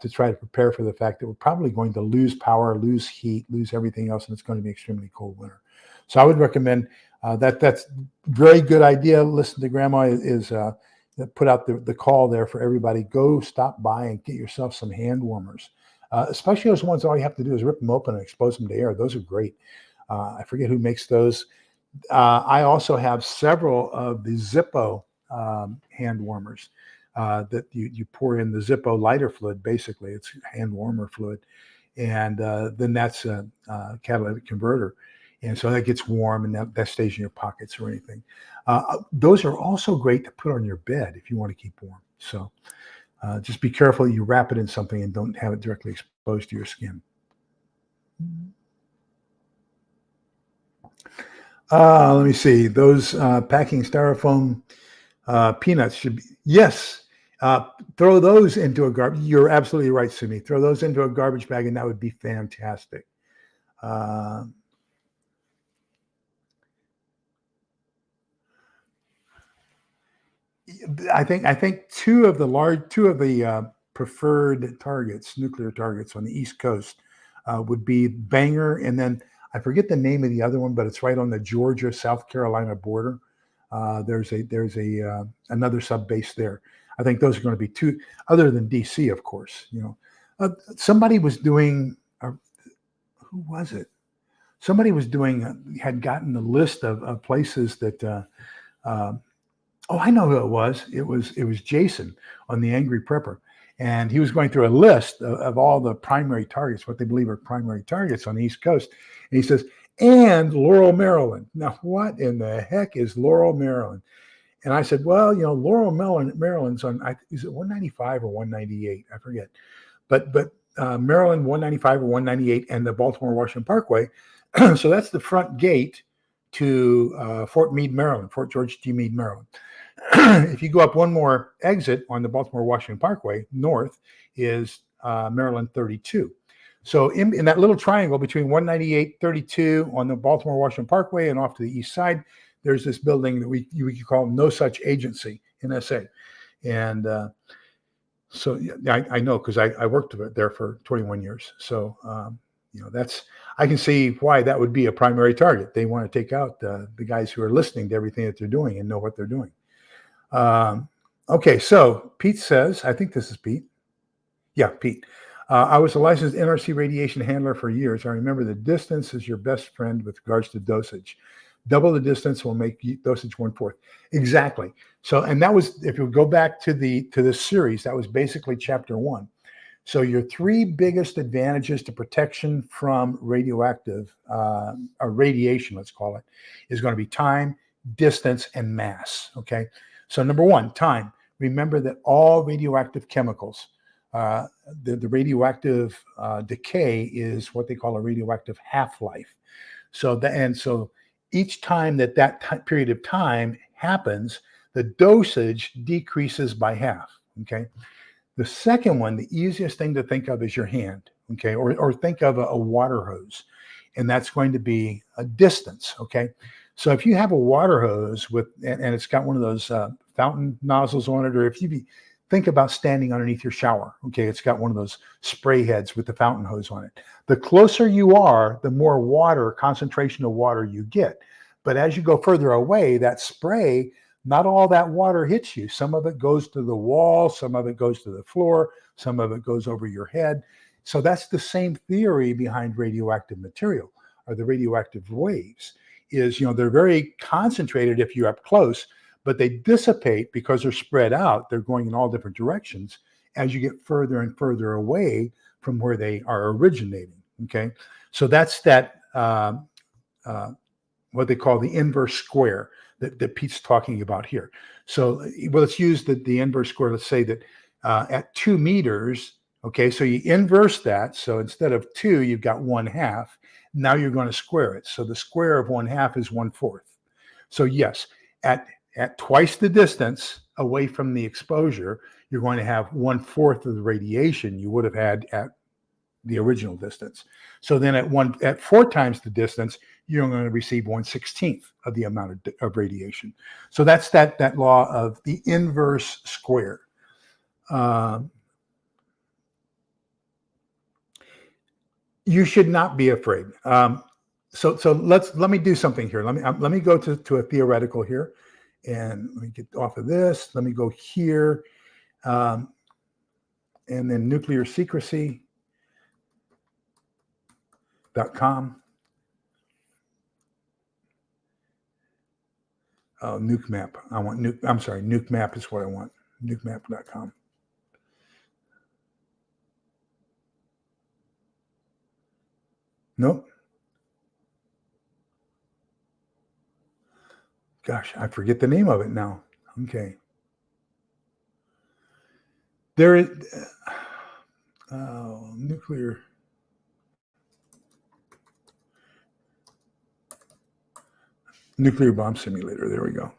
to try to prepare for the fact that we're probably going to lose power, lose heat, lose everything else, and it's going to be extremely cold winter. So I would recommend that's very good idea. Listen to Grandma is put out the call there for everybody. Go stop by and get yourself some hand warmers, especially those ones all you have to do is rip them open and expose them to air. Those are great. I forget who makes those. I also have several of the Zippo hand warmers that you pour in the Zippo lighter fluid. Basically, it's hand warmer fluid, and then that's a catalytic converter. And so that gets warm and that stays in your pockets or anything. Those are also great to put on your bed if you want to keep warm. So just be careful you wrap it in something and don't have it directly exposed to your skin. Let me see. Those packing styrofoam peanuts should be, yes. Throw those into a garbage. You're absolutely right, Sumi. Throw those into a garbage bag and that would be fantastic. I think two of the preferred targets, nuclear targets on the East Coast, would be Bangor, and then I forget the name of the other one, but it's right on the Georgia-South Carolina border. There's another sub base there. I think those are going to be 2, other than DC, of course. Somebody was doing. Who was it? Somebody was doing. Had gotten a list of places that. Oh, I know who it was. It was Jason on the Angry Prepper. And he was going through a list of all the primary targets, what they believe are primary targets on the East Coast. And he says, and Laurel, Maryland. Now, what in the heck is Laurel, Maryland? And I said, well, Laurel, Maryland's on, is it 195 or 198? I forget. But Maryland, 195 or 198, and the Baltimore-Washington Parkway. So that's the front gate to Fort Meade, Maryland, Fort George G. Meade, Maryland. If you go up one more exit on the Baltimore-Washington Parkway, north is Maryland 32. So in that little triangle between 198, 32 on the Baltimore-Washington Parkway and off to the east side, there's this building that we could call No Such Agency, NSA. And so I know because I worked there for 21 years. So, I can see why that would be a primary target. They want to take out the guys who are listening to everything that they're doing and know what they're doing. Okay, so Pete says, I think this is Pete. Yeah, Pete. I was a licensed NRC radiation handler for years. I remember the distance is your best friend with regards to dosage. Double the distance will make dosage 1/4. Exactly. So, and that was, if you go back to this series, that was basically chapter 1. So your 3 biggest advantages to protection from radioactive or radiation, let's call it, is going to be time, distance, and mass. Okay. So number 1, time. Remember that all radioactive chemicals, uh, the radioactive decay is what they call a radioactive half-life. So each time that period of time happens, the dosage decreases by half. Okay. The second one, the easiest thing to think of is your hand, okay, or think of a water hose, and that's going to be a distance, okay. So if you have a water hose and it's got one of those fountain nozzles on it, or if you think about standing underneath your shower, okay, it's got one of those spray heads with the fountain hose on it. The closer you are, the more water, concentration of water you get. But as you go further away, that spray, not all that water hits you. Some of it goes to the wall, some of it goes to the floor, some of it goes over your head. So that's the same theory behind radioactive material, or the radioactive waves. Is, they're very concentrated if you're up close, but they dissipate because they're spread out. They're going in all different directions as you get further and further away from where they are originating. Okay, so that's that. What they call the inverse square that Pete's talking about here. So, well, let's use the inverse square. Let's say that at 2 meters, okay, so you inverse that. So instead of 2, you've got 1/2. Now you're going to square it. So the square of 1/2 is 1/4. So yes, at twice the distance away from the exposure, you're going to have 1/4 of the radiation you would have had at the original distance. So then at 4 times the distance, you're going to receive 1/16 of the amount of radiation. So that's that law of the inverse square. You should not be afraid. So let me do something here. Let me go to a theoretical here, and let me get off of this. Let me go here, and then nuclear secrecy.com. Oh, nuke map. I want nuke. I'm sorry, nuke map is what I want. Nukemap.com. Nope. Gosh, I forget the name of it now. Okay. There is nuclear. Nuclear bomb simulator. There we go.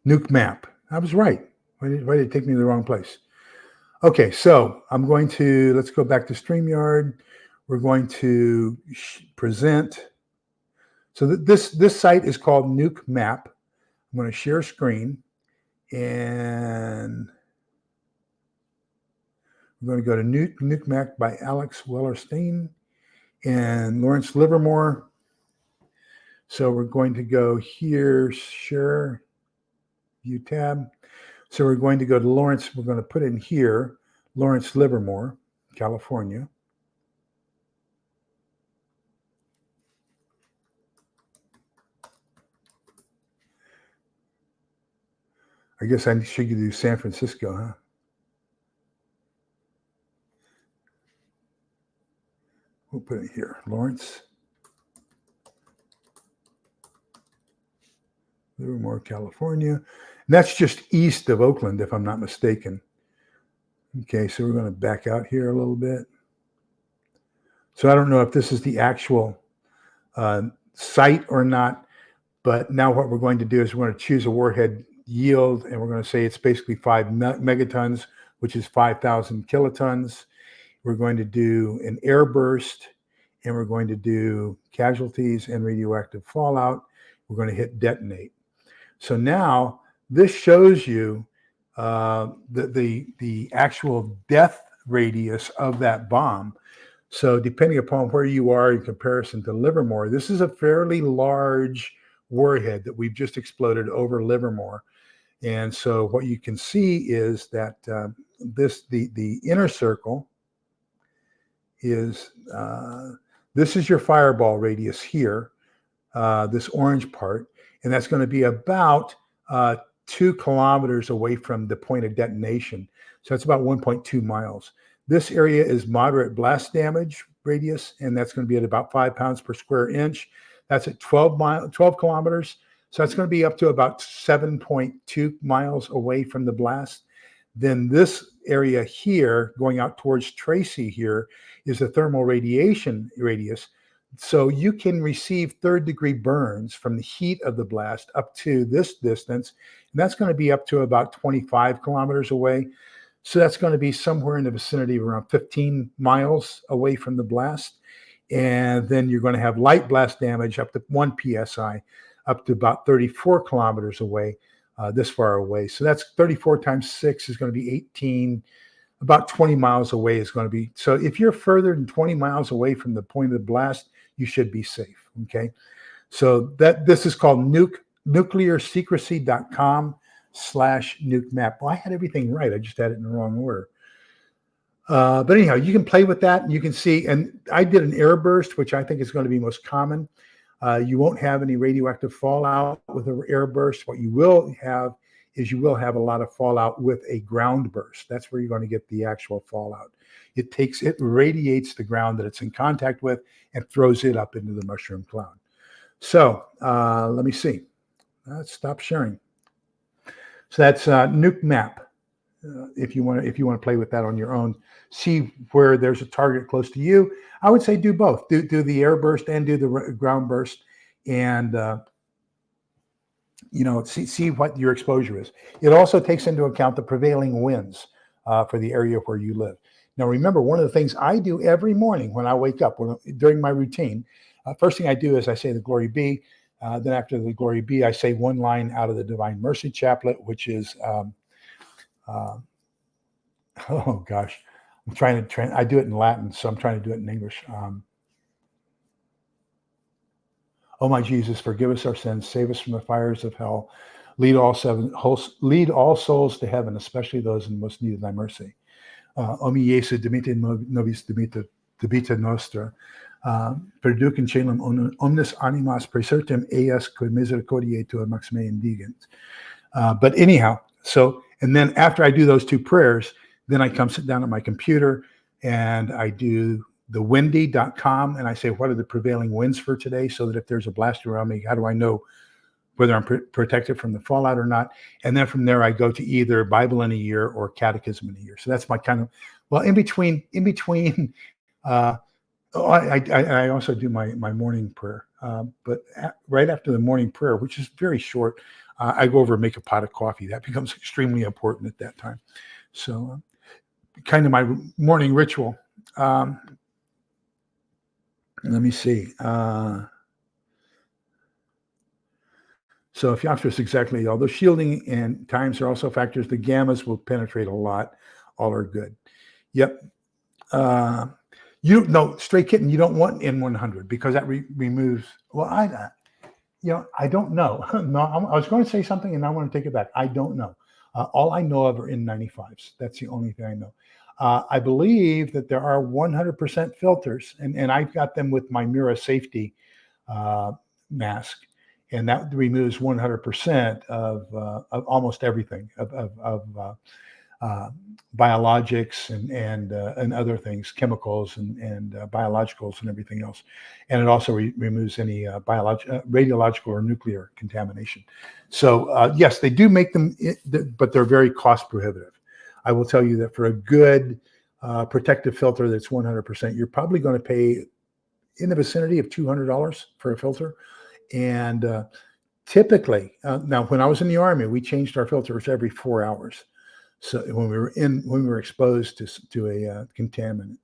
Nuke map. I was right. Why did it take me to the wrong place? Okay, so let's go back to StreamYard. We're going to present. So this site is called Nuke Map. I'm going to share screen, and we're going to go to Nuke Map by Alex Wellerstein and Lawrence Livermore. So we're going to go here, share, view tab. So we're going to go to Lawrence. We're going to put in here, Lawrence Livermore, California. I guess I should do San Francisco, huh? We'll put it here, Lawrence Livermore, California. And that's just east of Oakland, if I'm not mistaken. Okay, so we're going to back out here a little bit. So I don't know if this is the actual site or not, but now what we're going to do is we're going to choose a warhead yield, and we're going to say it's basically 5 megatons, which is 5,000 kilotons. We're going to do an air burst, and we're going to do casualties and radioactive fallout. We're going to hit detonate. So now this shows you the actual death radius of that bomb. So depending upon where you are in comparison to Livermore, this is a fairly large warhead that we've just exploded over Livermore. And so what you can see is that the inner circle is, this is your fireball radius here, this orange part, and that's going to be about 2 kilometers away from the point of detonation. So that's about 1.2 miles. This area is moderate blast damage radius, and that's going to be at about 5 pounds per square inch. That's at 12 kilometers. So that's going to be up to about 7.2 miles away from the blast. Then this area here, going out towards Tracy here, is the thermal radiation radius. So you can receive third-degree burns from the heat of the blast up to this distance, and that's going to be up to about 25 kilometers away. So that's going to be somewhere in the vicinity of around 15 miles away from the blast. And then you're going to have light blast damage up to 1 psi, up to about 34 kilometers away, this far away. So that's 34 times 6 is going to be 18. About 20 miles away is going to be. So if you're further than 20 miles away from the point of the blast, you should be safe. Okay. So this is called nuclearsecrecy.com/nuke map. Well, I had everything right. I just had it in the wrong order. But anyhow, you can play with that and you can see, and I did an air burst, which I think is going to be most common. You won't have any radioactive fallout with an air burst. What you will have is you will have a lot of fallout with a ground burst. That's where you're going to get the actual fallout. It radiates the ground that it's in contact with and throws it up into the mushroom cloud. So let me see. Let's stop sharing. So that's Nuke Map. If you want to play with that on your own, see where there's a target close to you. I would say do both. Do the air burst and do the ground burst, and see what your exposure is. It also takes into account the prevailing winds for the area where you live. Now, remember, one of the things I do every morning when I wake up, during my routine, first thing I do is I say the Glory Be. Then after the Glory Be, I say one line out of the Divine Mercy Chaplet, which is, oh gosh, I'm trying to I do it in Latin, so I'm trying to do it in English. Oh my Jesus, forgive us our sins, save us from the fires of hell, lead all souls to heaven, especially those in most need of thy mercy. O mi Jesu, dimite nobis debita nostra, perducem caelum omnes animas praesertim eas quod misericordiae tua maxime indigent. But anyhow, and then after I do those two prayers, then I come sit down at my computer and I do the windy.com and I say, what are the prevailing winds for today? So that if there's a blast around me, how do I know whether I'm protected from the fallout or not? And then from there, I go to either Bible in a year or Catechism in a year. So that's my kind of, well, in between, I also do my morning prayer. But right after the morning prayer, which is very short, I go over and make a pot of coffee. That becomes extremely important at that time. So kind of my morning ritual. Let me see. So phosphorus, exactly. Although shielding and times are also factors, the gammas will penetrate a lot. All are good. Yep. Stray kitten, you don't want N100 because that removes. Well, I don't know. No, I was going to say something and I want to take it back. I don't know. All I know of are N95s. That's the only thing I know. I believe that there are 100% filters, and I've got them with my Mira Safety mask, and that removes 100% of almost everything of biologics and other things, chemicals and biologicals and everything else, and it also removes any radiological or nuclear contamination. So yes, they do make them, but they're very cost prohibitive. I will tell you that for a good protective filter that's 100%, you're probably going to pay in the vicinity of $200 for a filter. And typically, now when I was in the Army, we changed our filters every 4 hours. So when we were exposed to a contaminant,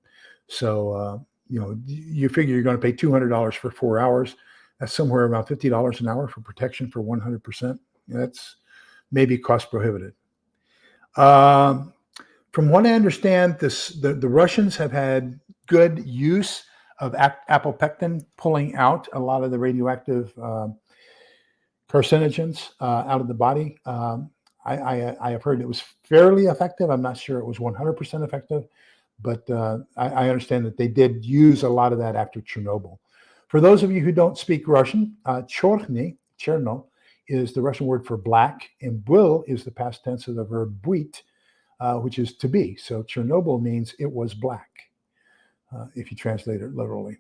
so you figure you're going to pay $200 for 4 hours. That's somewhere around $50 an hour for protection for 100%. That's maybe cost prohibitive. From what I understand, the Russians have had good use of apopectin, pulling out a lot of the radioactive carcinogens out of the body. I have heard it was fairly effective. I'm not sure it was 100% effective, but I understand that they did use a lot of that after Chernobyl. For those of you who don't speak Russian, cherno, is the Russian word for black, and был is the past tense of the verb быть, which is to be. So Chernobyl means it was black, if you translate it literally.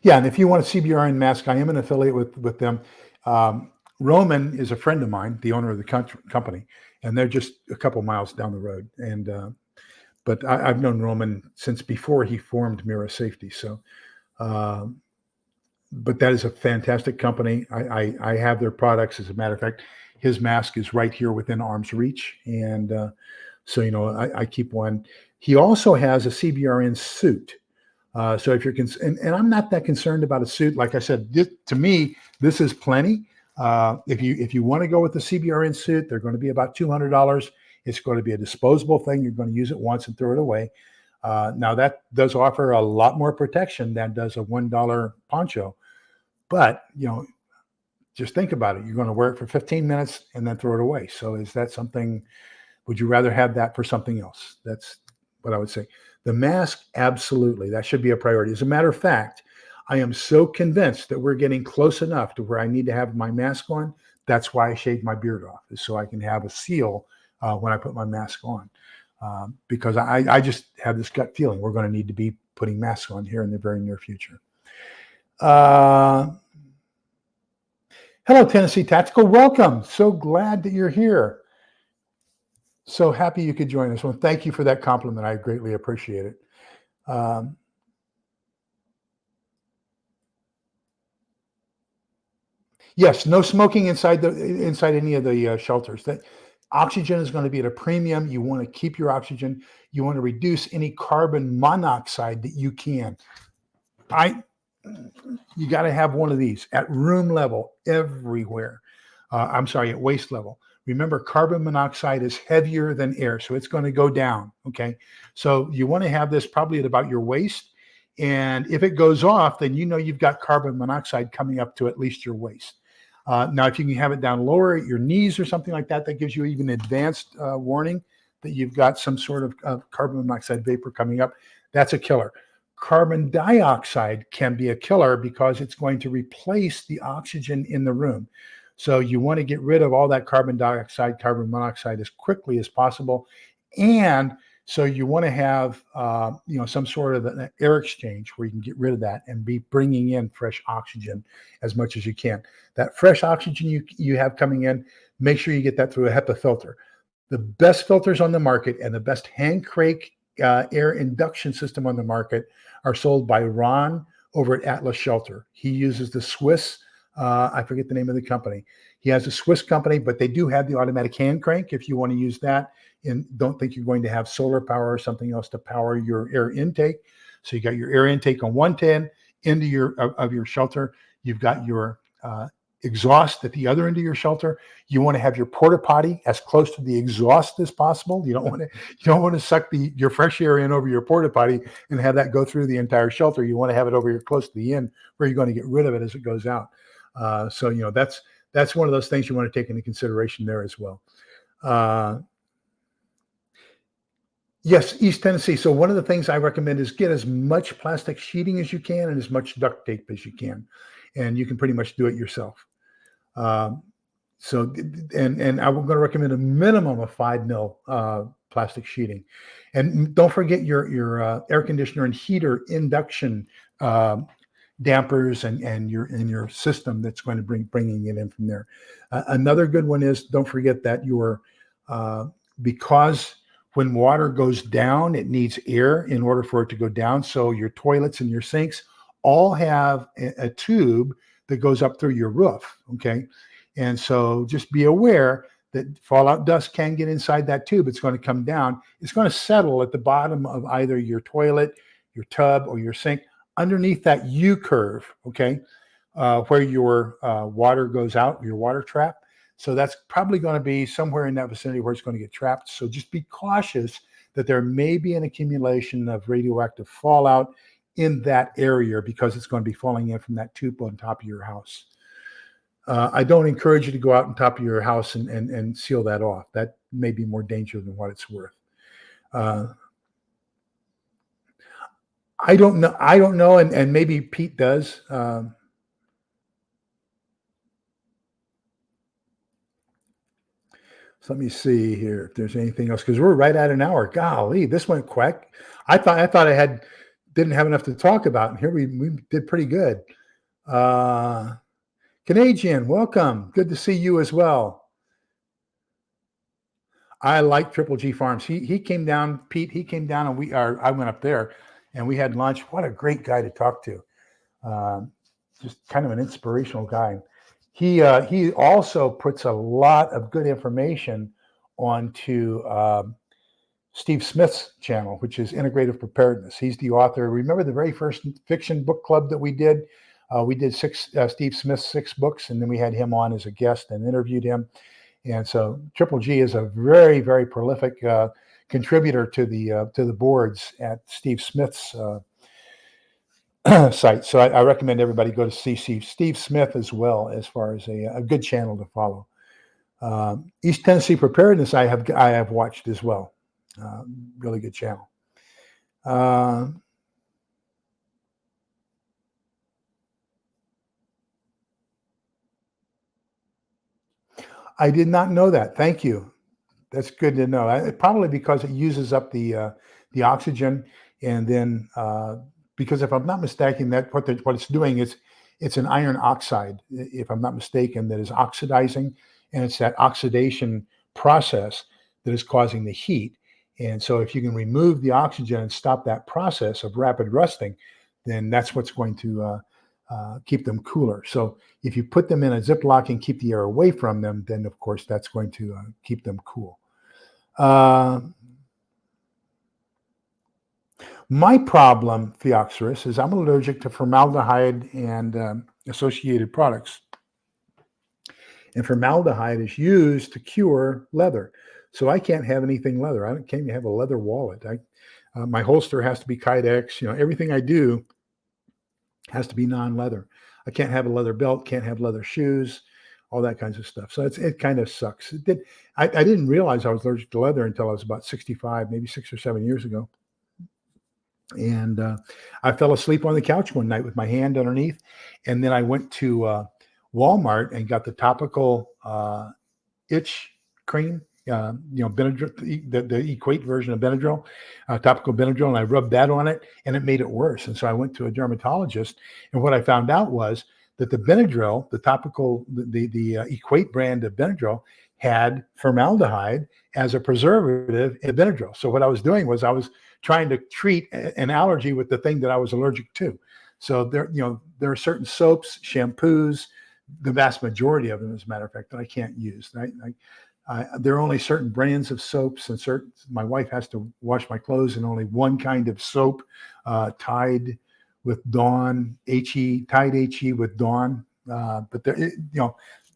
Yeah, and if you want a CBRN mask, I am an affiliate with them. Roman is a friend of mine, the owner of the company, and they're just a couple miles down the road. And but I've known Roman since before he formed Mira Safety. So, but that is a fantastic company. I have their products. As a matter of fact, his mask is right here within arm's reach, and so I keep one. He also has a CBRN suit. So if you're and I'm not that concerned about a suit. Like I said, to me, this is plenty. If you want to go with the CBRN suit, they're going to be about $200. It's going to be a disposable thing. You're going to use it once and throw it away. Now that does offer a lot more protection than does a $1 poncho. But just think about it. You're going to wear it for 15 minutes and then throw it away. So is that something? Would you rather have that for something else? That's what I would say. The mask, absolutely. That should be a priority. As a matter of fact, I am so convinced that we're getting close enough to where I need to have my mask on. That's why I shaved my beard off, is so I can have a seal when I put my mask on. Because I just have this gut feeling we're going to need to be putting masks on here in the very near future. Hello, Tennessee Tactical. Welcome. So glad that you're here. So happy you could join us. Well, thank you for that compliment. I greatly appreciate it. Yes, no smoking inside any of the shelters. That oxygen is going to be at a premium. You want to keep your oxygen. You want to reduce any carbon monoxide that you can. You got to have one of these at room level everywhere. At waist level. Remember, carbon monoxide is heavier than air, so it's going to go down, okay? So you want to have this probably at about your waist, and if it goes off, then you've got carbon monoxide coming up to at least your waist. Now, if you can have it down lower at your knees or something like that, that gives you even advanced warning that you've got some sort of carbon monoxide vapor coming up. That's a killer. Carbon dioxide can be a killer because it's going to replace the oxygen in the room. So you want to get rid of all that carbon dioxide, carbon monoxide as quickly as possible. And so you want to have, some sort of an air exchange where you can get rid of that and be bringing in fresh oxygen as much as you can. That fresh oxygen you have coming in, make sure you get that through a HEPA filter. The best filters on the market and the best hand crank air induction system on the market are sold by Ron over at Atlas Shelter. He uses the Swiss, I forget the name of the company. He has a Swiss company, but they do have the automatic hand crank if you want to use that. And don't think you're going to have solar power or something else to power your air intake. So you got your air intake on 110 into your shelter. You've got your exhaust at the other end of your shelter. You want to have your porta potty as close to the exhaust as possible. You don't want to suck your fresh air in over your porta potty and have that go through the entire shelter. You want to have it over here close to the end where you're going to get rid of it as it goes out. So that's one of those things you want to take into consideration there as well. Yes, East Tennessee. So one of the things I recommend is get as much plastic sheeting as you can and as much duct tape as you can, and you can pretty much do it yourself. And I'm going to recommend a minimum of 5 mil plastic sheeting, and don't forget your air conditioner and heater induction dampers and your system that's going to bringing it in from there. Another good one is don't forget that because when water goes down, it needs air in order for it to go down. So your toilets and your sinks all have a tube that goes up through your roof, okay? And so just be aware that fallout dust can get inside that tube. It's going to come down. It's going to settle at the bottom of either your toilet, your tub, or your sink underneath that U-curve, okay, where your water goes out, your water trap. So that's probably going to be somewhere in that vicinity where it's going to get trapped. So just be cautious that there may be an accumulation of radioactive fallout in that area because it's going to be falling in from that tube on top of your house. I don't encourage you to go out on top of your house and seal that off. That may be more danger than what it's worth. I don't know, and maybe Pete does. So let me see here if there's anything else, because we're right at an hour. Golly, this went quick. I thought I didn't have enough to talk about, and here we did pretty good. Canadian, welcome. Good to see you as well. I like Triple G Farms. He came down, Pete. He came down, and I went up there, and we had lunch. What a great guy to talk to. Just kind of an inspirational guy. He also puts a lot of good information onto Steve Smith's channel, which is Integrative Preparedness. He's the author. Remember the very first fiction book club that we did? We did Steve Smith's 6 books, and then we had him on as a guest and interviewed him. And so Triple G is a very, very prolific contributor to the boards at Steve Smith's site. So I recommend everybody go to see Steve Smith as well, as far as a good channel to follow. East Tennessee Preparedness I have watched as well. Really good channel. I did not know that. Thank you. That's good to know. Probably because it uses up the oxygen, and then because if I'm not mistaken, that what it's doing is it's an iron oxide, if I'm not mistaken, that is oxidizing, and it's that oxidation process that is causing the heat. And so if you can remove the oxygen and stop that process of rapid rusting, then that's what's going to keep them cooler. So if you put them in a Ziploc and keep the air away from them, then of course that's going to keep them cool. My problem, Theoxorus, is I'm allergic to formaldehyde and associated products. And formaldehyde is used to cure leather. So I can't have anything leather. I can't even have a leather wallet. My holster has to be Kydex. Everything I do has to be non-leather. I can't have a leather belt, can't have leather shoes, all that kinds of stuff. So it kind of sucks. I didn't realize I was allergic to leather until I was about 65, maybe 6 or 7 years ago. And I fell asleep on the couch one night with my hand underneath. And then I went to Walmart and got the topical itch cream, Benadryl, the Equate version of Benadryl, topical Benadryl, and I rubbed that on it, and it made it worse. And so I went to a dermatologist, and what I found out was that the Benadryl, the topical, the Equate brand of Benadryl, had formaldehyde as a preservative in Benadryl. So what I was doing was I was trying to treat an allergy with the thing that I was allergic to. So there are certain soaps, shampoos, the vast majority of them, as a matter of fact, that I can't use. There are only certain brands of soaps, and my wife has to wash my clothes in only one kind of soap, Tide with Dawn, Tide HE with Dawn. But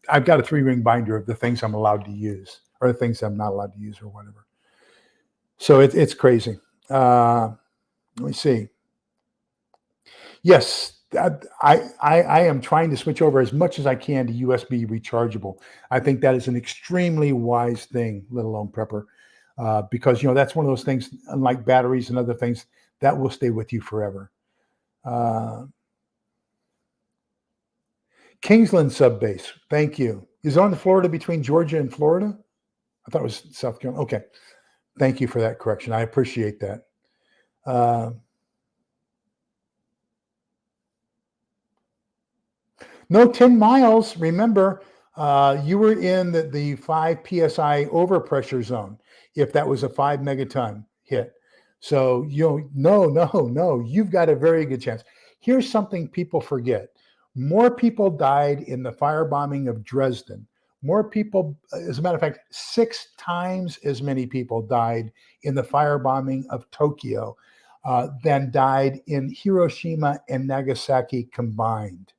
I've got a 3-ring binder of the things I'm allowed to use, or the things I'm not allowed to use, or whatever. So it's crazy. Let me see. Yes, I am trying to switch over as much as I can to USB rechargeable. I think that is an extremely wise thing, let alone prepper, because that's one of those things, unlike batteries and other things, that will stay with you forever. Kingsland Sub Base, thank you. Is it on the Florida between Georgia and Florida? I thought it was South Carolina. Okay, thank you for that correction. I appreciate that. No 10 miles. Remember, you were in the 5 psi overpressure zone if that was a 5 megaton hit. So no, you've got a very good chance. Here's something people forget. More people died in the firebombing of Dresden. More people, as a matter of fact, 6 times as many people died in the firebombing of Tokyo than died in Hiroshima and Nagasaki combined.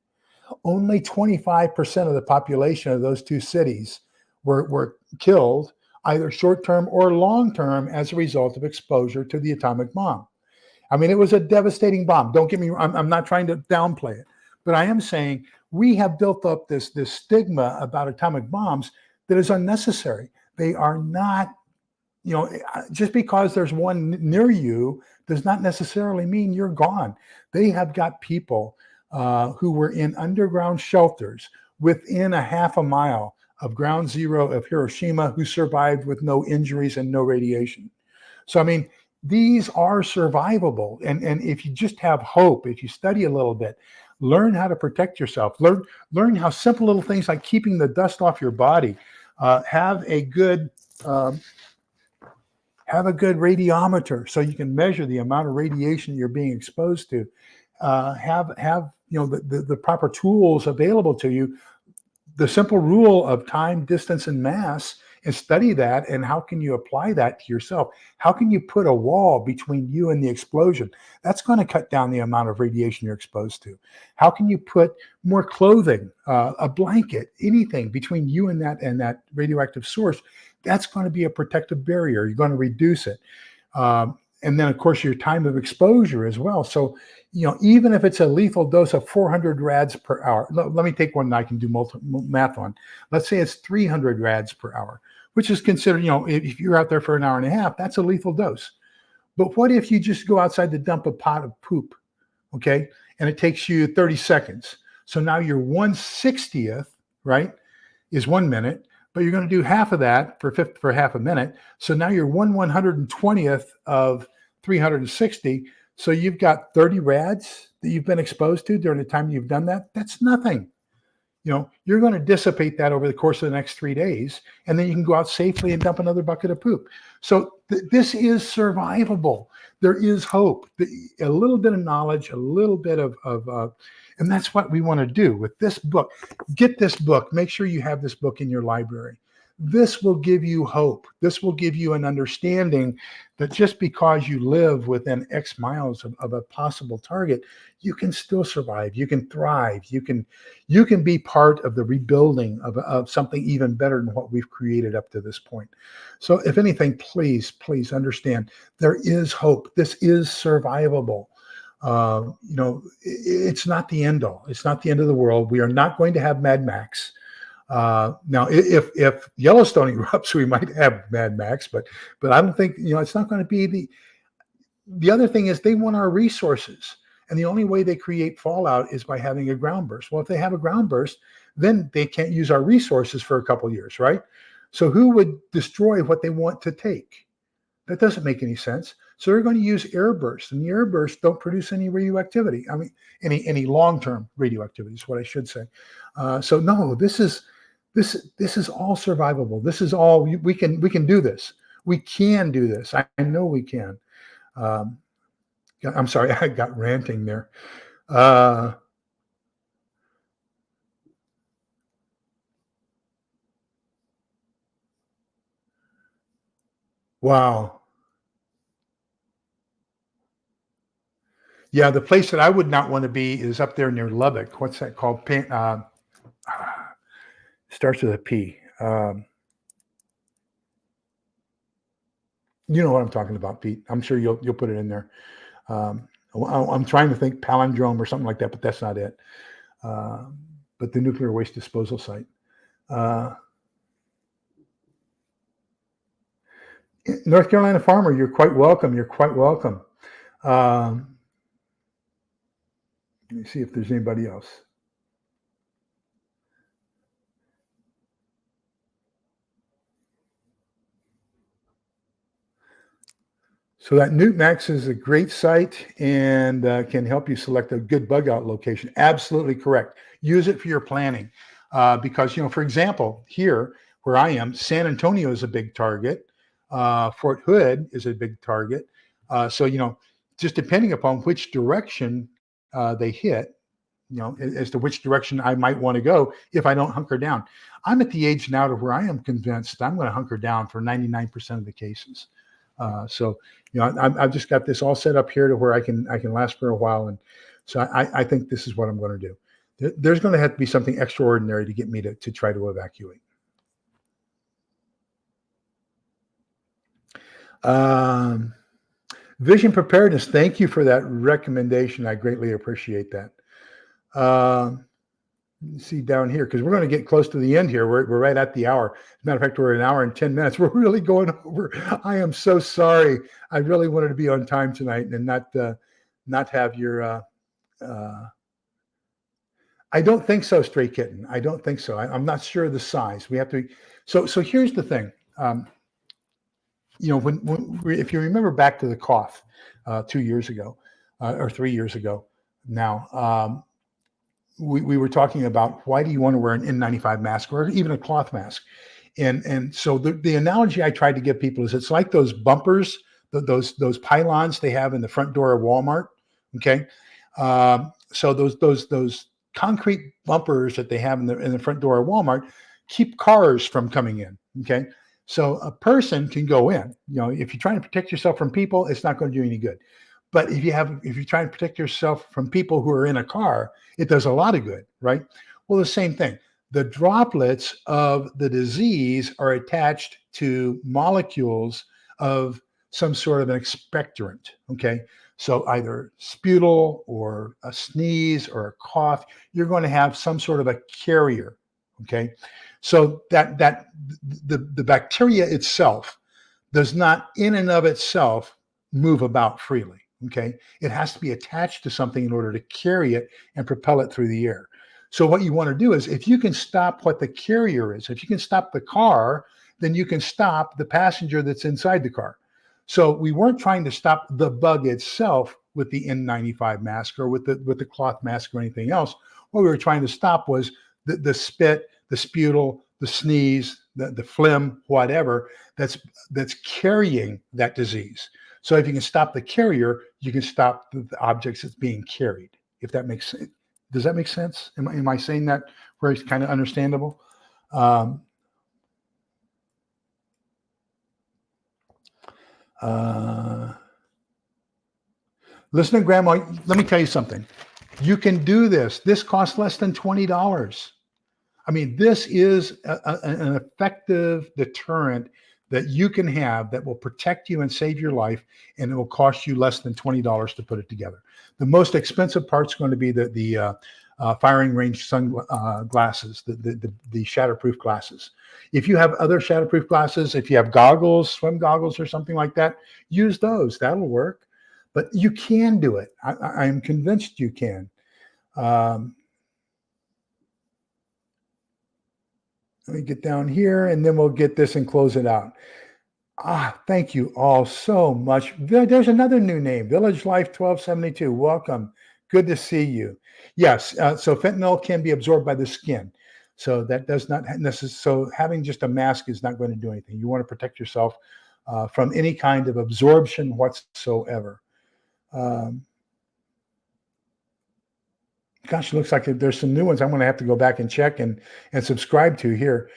Only 25% of the population of those 2 cities were killed either short-term or long-term, as a result of exposure to the atomic bomb. I mean, it was a devastating bomb. Don't get me wrong. I'm not trying to downplay it, but I am saying we have built up this stigma about atomic bombs that is unnecessary. They are not, just because there's one near you does not necessarily mean you're gone. They have got people who were in underground shelters within a half a mile of ground zero of Hiroshima who survived with no injuries and no radiation. So, I mean, these are survivable. And if you just have hope, if you study a little bit, learn how to protect yourself, learn how simple little things like keeping the dust off your body, have a good radiometer so you can measure the amount of radiation you're being exposed to. Have the proper tools available to you. The simple rule of time, distance, and mass, and study that. And how can you apply that to yourself? How can you put a wall between you and the explosion? That's going to cut down the amount of radiation you're exposed to. How can you put more clothing, a blanket, anything between you and that radioactive source? That's going to be a protective barrier. You're going to reduce it. And then, of course, your time of exposure as well. So, even if it's a lethal dose of 400 rads per hour, let me take one that I can do math on. Let's say it's 300 rads per hour, which is considered, if you're out there for an hour and a half, that's a lethal dose. But what if you just go outside to dump a pot of poop, okay, and it takes you 30 seconds? So now your 1/60th, right, is 1 minute. But you're going to do half of that for half a minute. So now you're 1/120th of 360. So you've got 30 rads that you've been exposed to during the time you've done that. That's nothing. You're going to dissipate that over the course of the next 3 days, and then you can go out safely and dump another bucket of poop. So this is survivable. There is hope. A little bit of knowledge, a little bit of and that's what we want to do with this book. Get this book. Make sure you have this book in your library. This will give you hope. This will give you an understanding that just because you live within X miles of a possible target, you can still survive. You can thrive. You can be part of the rebuilding of something even better than what we've created up to this point. So if anything, please understand there is hope. This is survivable. It's not the end all. It's not the end of the world. We are not going to have Mad Max. Now, if Yellowstone erupts, we might have Mad Max, but I don't think, it's not going to be the other thing is they want our resources. And the only way they create fallout is by having a ground burst. Well, if they have a ground burst, then they can't use our resources for a couple of years, right? So who would destroy what they want to take? That doesn't make any sense. So they're going to use air bursts, and the air bursts don't produce any radioactivity. I mean, any long-term radioactivity is what I should say. So no, this is all survivable. This is all we can do this. We can do this. I know we can. I'm sorry, I got ranting there. Wow. Yeah, the place that I would not want to be is up there near Lubbock. What's that called? Starts with a P. You know what I'm talking about, Pete. I'm sure you'll put it in there. I'm trying to think palindrome or something like that, but that's not it. But the nuclear waste disposal site. North Carolina farmer, you're quite welcome. You're quite welcome. Let me see if there's anybody else. So that NewtMax is a great site and can help you select a good bug out location. Absolutely correct. Use it for your planning because, for example, here where I am, San Antonio is a big target. Fort Hood is a big target. So, just depending upon which direction they hit, as to which direction I might want to go if I don't hunker down. I'm at the age now to where I am convinced I'm going to hunker down for 99% of the cases. So, I've just got this all set up here to where I can last for a while. And so I think this is what I'm going to do. There's going to have to be something extraordinary to get me to try to evacuate. Um, Vision preparedness. Thank you for that recommendation. I greatly appreciate that. Let's see down here, because we're going to get close to the end here. We're right at the hour. As a matter of fact, we're an hour and 10 minutes. We're really going over. I am so sorry. I really wanted to be on time tonight and not have your. I don't think so, Stray Kitten. I don't think so. I'm not sure of the size. We have to. So here's the thing. If you remember back to the cough 2 years ago or 3 years ago now, we were talking about why do you want to wear an N95 mask or even a cloth mask? And so the analogy I tried to give people is it's like those bumpers, those pylons they have in the front door of Walmart. Okay. So those concrete bumpers that they have in the front door of Walmart keep cars from coming in. Okay. So a person can go in, if you're trying to protect yourself from people, it's not going to do any good. But if you're trying to protect yourself from people who are in a car, it does a lot of good, right? Well, the same thing. The droplets of the disease are attached to molecules of some sort of an expectorant, okay? So either sputal or a sneeze or a cough, you're going to have some sort of a carrier, okay? So that the bacteria itself does not in and of itself move about freely, okay? It has to be attached to something in order to carry it and propel it through the air. So what you want to do is if you can stop what the carrier is, if you can stop the car, then you can stop the passenger that's inside the car. So we weren't trying to stop the bug itself with the N95 mask or with the cloth mask or anything else. What we were trying to stop was the spit, the sputal, the sneeze, the phlegm, whatever that's carrying that disease. So if you can stop the carrier, you can stop the objects that's being carried. If that makes sense. Does that make sense? Am I saying that where it's kind of understandable? Listen to Grandma. Let me tell you something. You can do this. This costs less than $20. I mean, this is an effective deterrent that you can have that will protect you and save your life, and it will cost you less than $20 to put it together. The most expensive part's going to be the firing range glasses, the shatterproof glasses. If you have other shatterproof glasses, if you have goggles, swim goggles or something like that, use those. That'll work. But you can do it. I'm convinced you can. Let me get down here and then we'll get this and close it out. Thank you all so much. There's another new name, Village Life 1272. Welcome. Good to see you. Yes. So fentanyl can be absorbed by the skin. So that does not necessarily, so having just a mask is not going to do anything. You want to protect yourself from any kind of absorption whatsoever. Gosh, it looks like there's some new ones I'm going to have to go back and check and subscribe to here.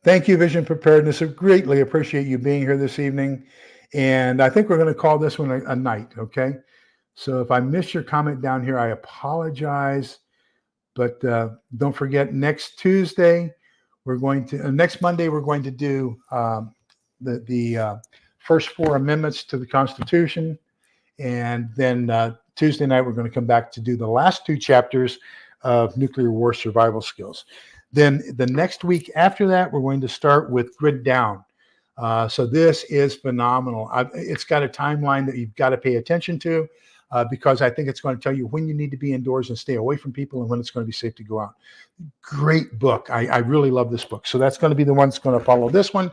Thank you, Vision Preparedness. I greatly appreciate you being here this evening. And I think we're going to call this one a night, okay? So if I missed your comment down here, I apologize. But don't forget, next Tuesday, next Monday, we're going to do the first 4 amendments to the Constitution. And then Tuesday night, we're going to come back to do the last 2 chapters of nuclear war survival skills. Then the next week after that, we're going to start with Grid Down. So this is phenomenal. It's got a timeline that you've got to pay attention to because I think it's going to tell you when you need to be indoors and stay away from people and when it's going to be safe to go out. Great book. I really love this book. So that's going to be the one that's going to follow this one.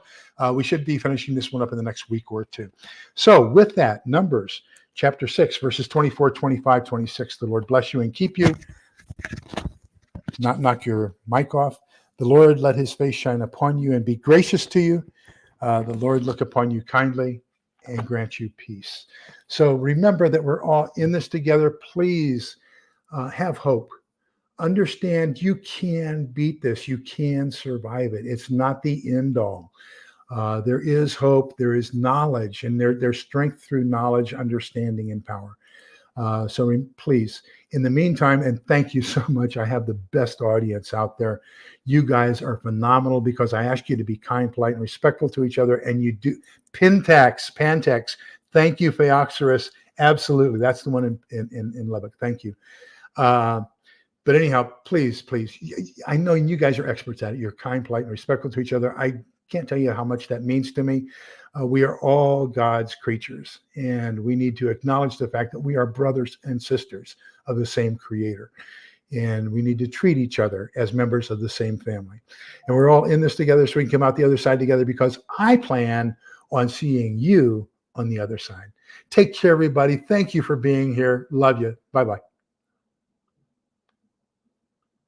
We should be finishing this one up in the next week or 2. So with that, Numbers chapter 6, verses 24, 25, 26. The Lord bless you and keep you. Not knock your mic off. The Lord let his face shine upon you and be gracious to you. The Lord look upon you kindly and grant you peace. So remember that we're all in this together. Please have hope. Understand you can beat this. You can survive it. It's not the end all. There is hope. There is knowledge, and there's strength through knowledge, understanding, and power. Please, in the meantime, and thank you so much. I have the best audience out there. You guys are phenomenal because I ask you to be kind, polite, and respectful to each other. And you do. Pantex. Thank you, Phaeoxerus. Absolutely. That's the one in Lubbock. Thank you. But anyhow, please, I know you guys are experts at it. You're kind, polite, and respectful to each other. I can't tell you how much that means to me. We are all God's creatures, and we need to acknowledge the fact that we are brothers and sisters of the same Creator. And we need to treat each other as members of the same family. And we're all in this together so we can come out the other side together, because I plan on seeing you on the other side. Take care, everybody. Thank you for being here. Love you. Bye-bye.